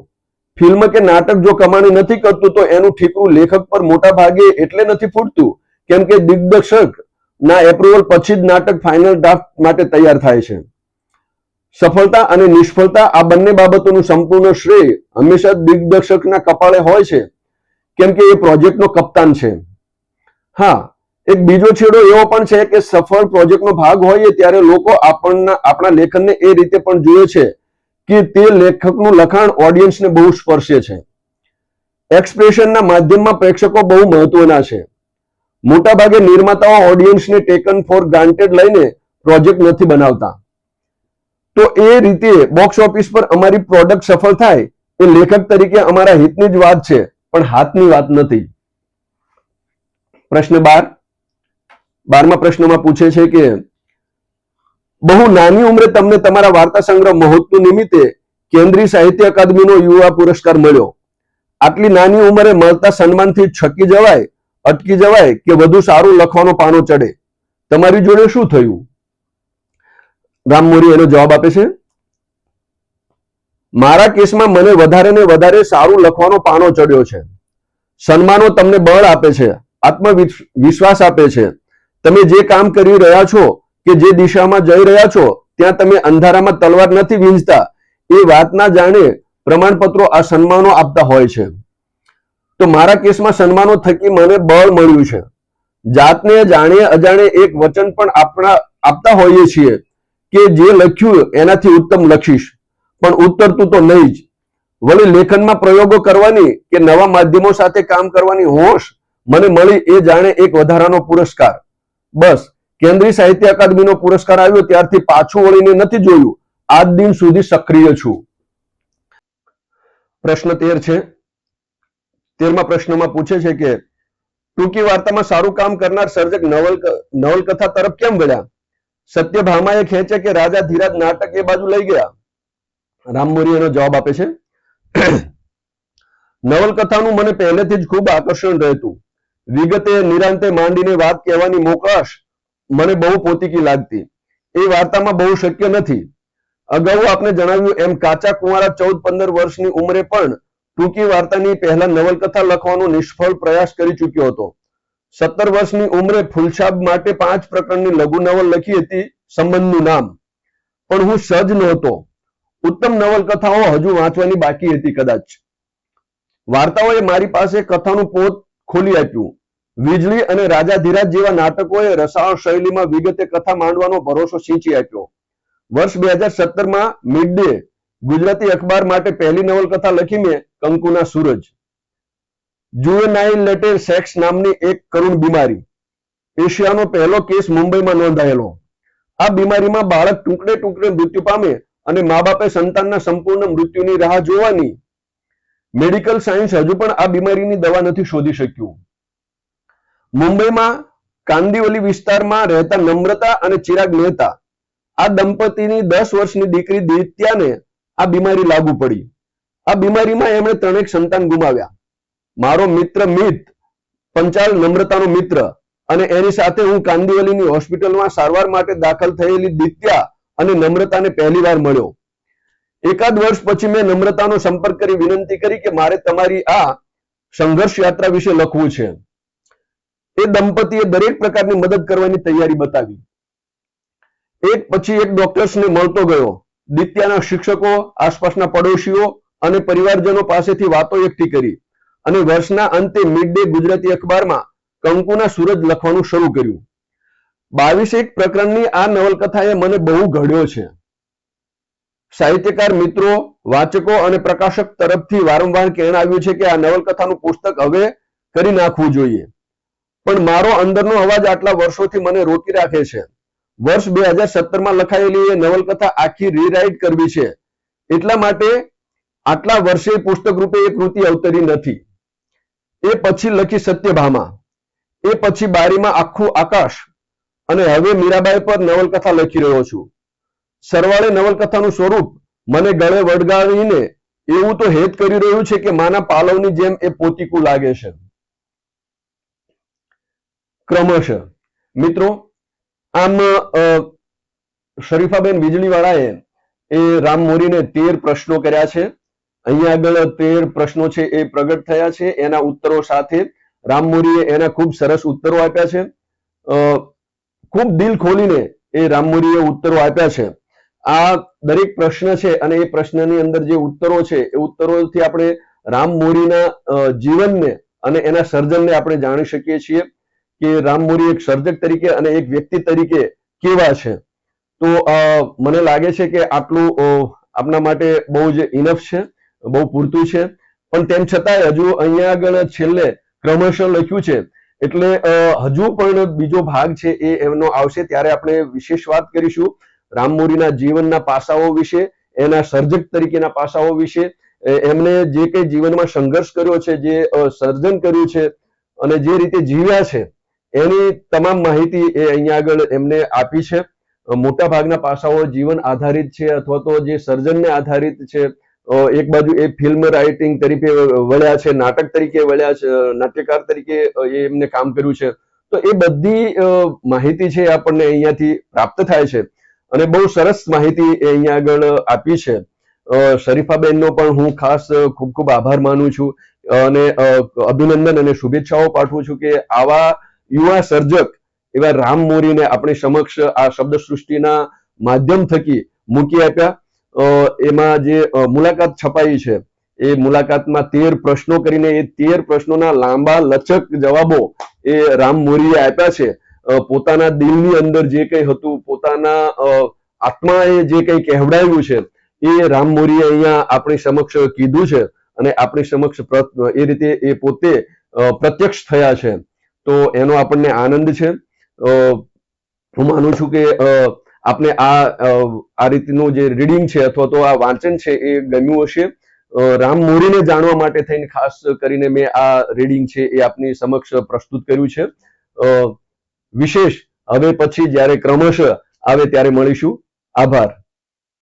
ફિલ્મ કે નાટક જો કમાણી નથી કરતું તો એનું ઠીકરું લેખક પર મોટા ભાગે એટલે નથી ફૂટતું કેમ કે દિગ્દર્શક ના એપ્રુવલ પછી જ નાટક ફાઇનલ ડ્રાફ્ટ માટે તૈયાર થાય છે. સફળતા અને નિષ્ફળતા આ બંને બાબતોનું સંપૂર્ણ શ્રેય હંમેશા દિગ્દર્શકના કપાળે હોય છે કેમ કે એ પ્રોજેક્ટનો કપ્તાન છે. હા, એક બીજો છેડો એવો પણ છે કે સફળ પ્રોજેક્ટનો ભાગ હોઈએ ત્યારે લોકો આપણા લેખનને એ રીતે પણ જુએ છે કે તે લેખકનું લખાણ ઓડિયન્સને બહુ સ્પર્શે છે. એક્સપ્રેશનના માધ્યમમાં પ્રેક્ષકો બહુ મહત્વના છે. મોટાભાગે નિર્માતાઓ ઓડિયન્સને ટેકન ફોર ગ્રાન્ટેડ લઈને પ્રોજેક્ટ નથી બનાવતા. તો એ રીતે બોક્સ ઓફિસ પર અમારી પ્રોડક્ટ સફળ થાય એ લેખક તરીકે અમારા હિતની જ વાત છે પણ હાથની વાત નથી. પ્રશ્ન 12મા પ્રશ્નમાં પૂછે છે કે બહુ નાની ઉંમરે તમને તમારા વાર્તા સંગ્રહ મહોત્સવ નિમિત્તે કેન્દ્રીય સાહિત્ય અકાદમીનો યુવા પુરસ્કાર મળ્યો. આટલી નાની ઉંમરે મળતા સન્માનથી અટકી જવાય કે વધુ સારું લખવાનો પાનો ચડે. તમારી જોડે શું થયું? રામ મોરી એનો જવાબ આપે છે, મારા કેસમાં મને વધારે ને વધારે સારું લખવાનો પાનો ચડ્યો છે. સન્માનો તમને બળ આપે છે, આત્મવિશ્વાસ આપે છે. તમે જે કામ કરી રહ્યા છો કે જે દિશામાં જઈ રહ્યા છો ત્યાં તમે અંધારામાં તલવાર નથી વીંઝતા એ વાતના જાણે પ્રમાણપત્રો આ સન્માનો આપતા હોય છે. તો મારા કેસમાં સન્માનો થકી મને બળ મળ્યું છે. જાતને જાણે અજાણે એક વચન પણ આપતા હોઈએ છીએ કે જે લખ્યું એનાથી ઉત્તમ લખીશ, પણ ઉત્તરતું તો નહીં જ. વળી લેખનમાં પ્રયોગો કરવાની કે નવા માધ્યમો સાથે કામ કરવાની હોશ મને મળી એ જાણે એક વધારાનો પુરસ્કાર. બસ કેન્દ્રીય સાહિત્ય અકાદમીનો પુરસ્કાર આવ્યો ત્યારથી પાછું વળીને નથી જોયું. આજ દિન સુધી સક્રિય છું. પ્રશ્ન 13 છે. 13મા પ્રશ્નમાં પૂછે છે કે ટૂંકી વાર્તામાં સારું કામ કરનાર સર્જક નવલકથા તરફ કેમ વળ્યા? સત્યભામાએ ખેંચે કે રાજા ધીરાજ નાટક એ બાજુ લઈ ગયા? રામ મોરી એનો જવાબ આપે છે, નવલકથાનું મને પહેલેથી જ ખૂબ આકર્ષણ રહેતું. વિગતે નિરાંતે માંડીને વાત કહેવાની મોકળાશ મને બહુ પોતીકી લાગતી. એ વાર્તામાં બહુ શક્ય નથી. અગાઉ આપને જણાવ્યું એમ કાચા કુંવારા 14-15 વર્ષની ઉંમરે પણ ટૂંકી વાર્તાની પહેલા નવલકથા લખવાનો નિષ્ફળ પ્રયાસ કરી ચૂક્યો હતો. 17 વર્ષની ઉંમરે ફૂલછાપ માટે 5 પ્રકરણની લઘુ નવલ લખી હતી, સંબંધનું નામ. પણ હું સજ્જ નહોતો. ઉત્તમ નવલકથાઓ હજુ વાંચવાની બાકી હતી કદાચ. વાર્તાઓએ મારી પાસે કથાનું પોત ખોલી આપ્યું. વીજળી અને રાજાધીરાજ જેવા નાટકોએ રસાળ શૈલીમાં વિગતે કથા માંડવાનો ભરોસો સિંચી આપ્યો. વર્ષ 2017માં મિડ ડે ગુજરાતી અખબાર માટે પહેલી નવલકથા લખી મેં, કંકુના સૂરજ. જુવેનાઇલ સેક્સ નામની એક કરુણ બીમારી. એશિયાનો પહેલો કેસ મુંબઈમાં નોંધાયેલો. આ બીમારીમાં બાળક ટુકડે ટુકડે મૃત્યુ પામે અને મા બાપે સંતાનના સંપૂર્ણ મૃત્યુની રાહ જોવાની. મેડિકલ સાયન્સ હજુ પણ આ બીમારીની દવા નથી શોધી શક્યું. મુંબઈમાં કાંદિવલી વિસ્તારમાં રહેતા નમ્રતા અને ચિરાગ મહેતા આ દંપતીની 10 વર્ષની દીકરી દિત્યાને આ બીમારી લાગુ પડી. આ બીમારીમાં એમણે 3 સંતાન ગુમાવ્યા. મારો મિત્ર મિત પંચાલ નમ્રતાનો મિત્ર અને એની સાથે હું કાંદિવલીની હોસ્પિટલમાં સારવાર માટે દાખલ થયેલી દિત્યા અને નમ્રતાને પહેલીવાર મળ્યો. એકાદ વર્ષ પછી મેં નમ્રતાનો સંપર્ક કરી વિનંતી કરી કે મારે તમારી આ સંઘર્ષ યાત્રા વિશે લખવું છે. એ દંપતીએ દરેક પ્રકારની મદદ કરવાની તૈયારી બતાવી. એક પછી એક ડોક્ટર્સને મળતો ગયો. દિત્યાના શિક્ષકો, આસપાસના પડોશીઓ અને પરિવારજનો પાસેથી વાતો એકઠી કરી અને વર્ષના અંતે મિડ ડે ગુજરાતી અખબારમાં કંકુના સૂરજ લખવાનું શરૂ કર્યું. 22 પ્રકરણની આ નવલકથાએ મને બહુ ઘડ્યો છે. સાહિત્યકાર મિત્રો, વાચકો અને પ્રકાશક તરફથી વારંવાર કહેણ આવ્યું છે કે આ નવલકથાનું પુસ્તક હવે કરી નાખવું જોઈએ. પણ મારો અંદરનો અવાજ આટલા વર્ષોથી મને રોકી રાખે છે. વર્ષ 2017માં લખાયેલી એ નવલકથા આખી રીરાઇટ કરવી છે. એટલા માટે આટલા વર્ષે પુસ્તક રૂપે એ કૃતિ અવતરી નથી. એ પછી લખી સત્યભામા, એ પછી બારીમાં આખું આકાશ અને હવે મીરાબાઈ પર નવલકથા લખી રહ્યો છું. સરવાળે નવલકથાનું સ્વરૂપ મને ગળે વળગાવીને એવું તો હેત કરી રહ્યું છે કે માના પાલવની જેમ એ પોતીકું લાગે છે. ક્રમશઃ મિત્રો, આમ શરીફાબેન વીજળીવાળાએ એ રામ મોરીને 13 પ્રશ્નો કર્યા છે અહીંયા આગળ 13 પ્રશ્નો છે એ પ્રગટ થયા છે. એના ઉત્તરો સાથે રામમોરીએ એના ખૂબ સરસ ઉત્તરો આપ્યા છે. ખૂબ દિલ ખોલીને એ રામમોરીએ ઉત્તરો આપ્યા છે. આ દરેક પ્રશ્ન છે અને એ પ્રશ્નની અંદર જે ઉત્તરો છે એ ઉત્તરોથી આપણે રામમોરીના જીવનને અને એના સર્જનને આપણે જાણી શકીએ છીએ કે રામમોરી એક સર્જક તરીકે અને એક વ્યક્તિ તરીકે કેવા છે. તો મને લાગે છે કે આટલું આપના માટે બહુ જ ઇનફ છે, બહુ પૂરતું છે. પણ તેમ છતાંય હજુ અહીંયા આગળ છેલ્લે ક્રમશઃ લખ્યું છે એટલે હજુ પણ બીજો ભાગ છે એ એમનો આવશે ત્યારે આપણે વિશેષ વાત કરીશું રામમોરીના જીવનના પાસાઓ વિશે, એના સર્જક તરીકેના પાસાઓ વિશે, એમને જે કંઈ જીવનમાં સંઘર્ષ કર્યો છે, જે સર્જન કર્યું છે અને જે રીતે જીવ્યા છે એની તમામ માહિતી એ અહીંયા આગળ એમને આપી છે. મોટા ભાગના પાસાઓ જીવન આધારિત છે અથવા તો જે સર્જનને આધારિત છે. એક બાજુ એ ફિલ્મ રાઇટિંગ તરીકે વળ્યા છે, નાટક તરીકે વળ્યા છે, નાટ્યકાર તરીકે એમને કામ કર્યું છે. તો એ બધી માહિતી છે આપણને અહીંયાથી પ્રાપ્ત થાય છે અને બહુ સરસ માહિતી એ અહીંયા આગળ આપી છે. શરીફાબેનનો પણ હું ખાસ ખૂબ ખૂબ આભાર માનું છું અને અભિનંદન અને શુભેચ્છાઓ પાઠવું છું કે આવા યુવા સર્જક એવા રામમોરીને આપણી સમક્ષ આ શબ્દ સૃષ્ટિના માધ્યમ થકી મૂકી આપ્યા. એમાં જે મુલાકાત છપાઈ છે એ મુલાકાતમાં 13 પ્રશ્નો કરીને એ 13 પ્રશ્નોના લાંબા લચક જવાબો એ રામમોરીએ આપ્યા છે. પોતાના દિલની અંદર જે કંઈ હતું, પોતાના આત્માએ જે કંઈ કહેવડાવ્યું છે એ રામમોરીએ અહીંયા આપણી સમક્ષ કીધું છે અને આપણી સમક્ષ એ રીતે એ પોતે પ્રત્યક્ષ થયા છે. તો એનો આપણને આનંદ છે. હું માનું છું કે આપને આ રીતનું જે રીડિંગ છે અથવા તો આ વાંચન છે એ ગમ્યું હશે. રામમોરીને જાણવા માટે થઈને ખાસ કરીને મેં આ રીડિંગ છે એ આપની સમક્ષ પ્રસ્તુત કર્યું છે. વિશેષ હવે પછી જ્યારે ક્રમશઃ આવે ત્યારે મળીશું. આભાર.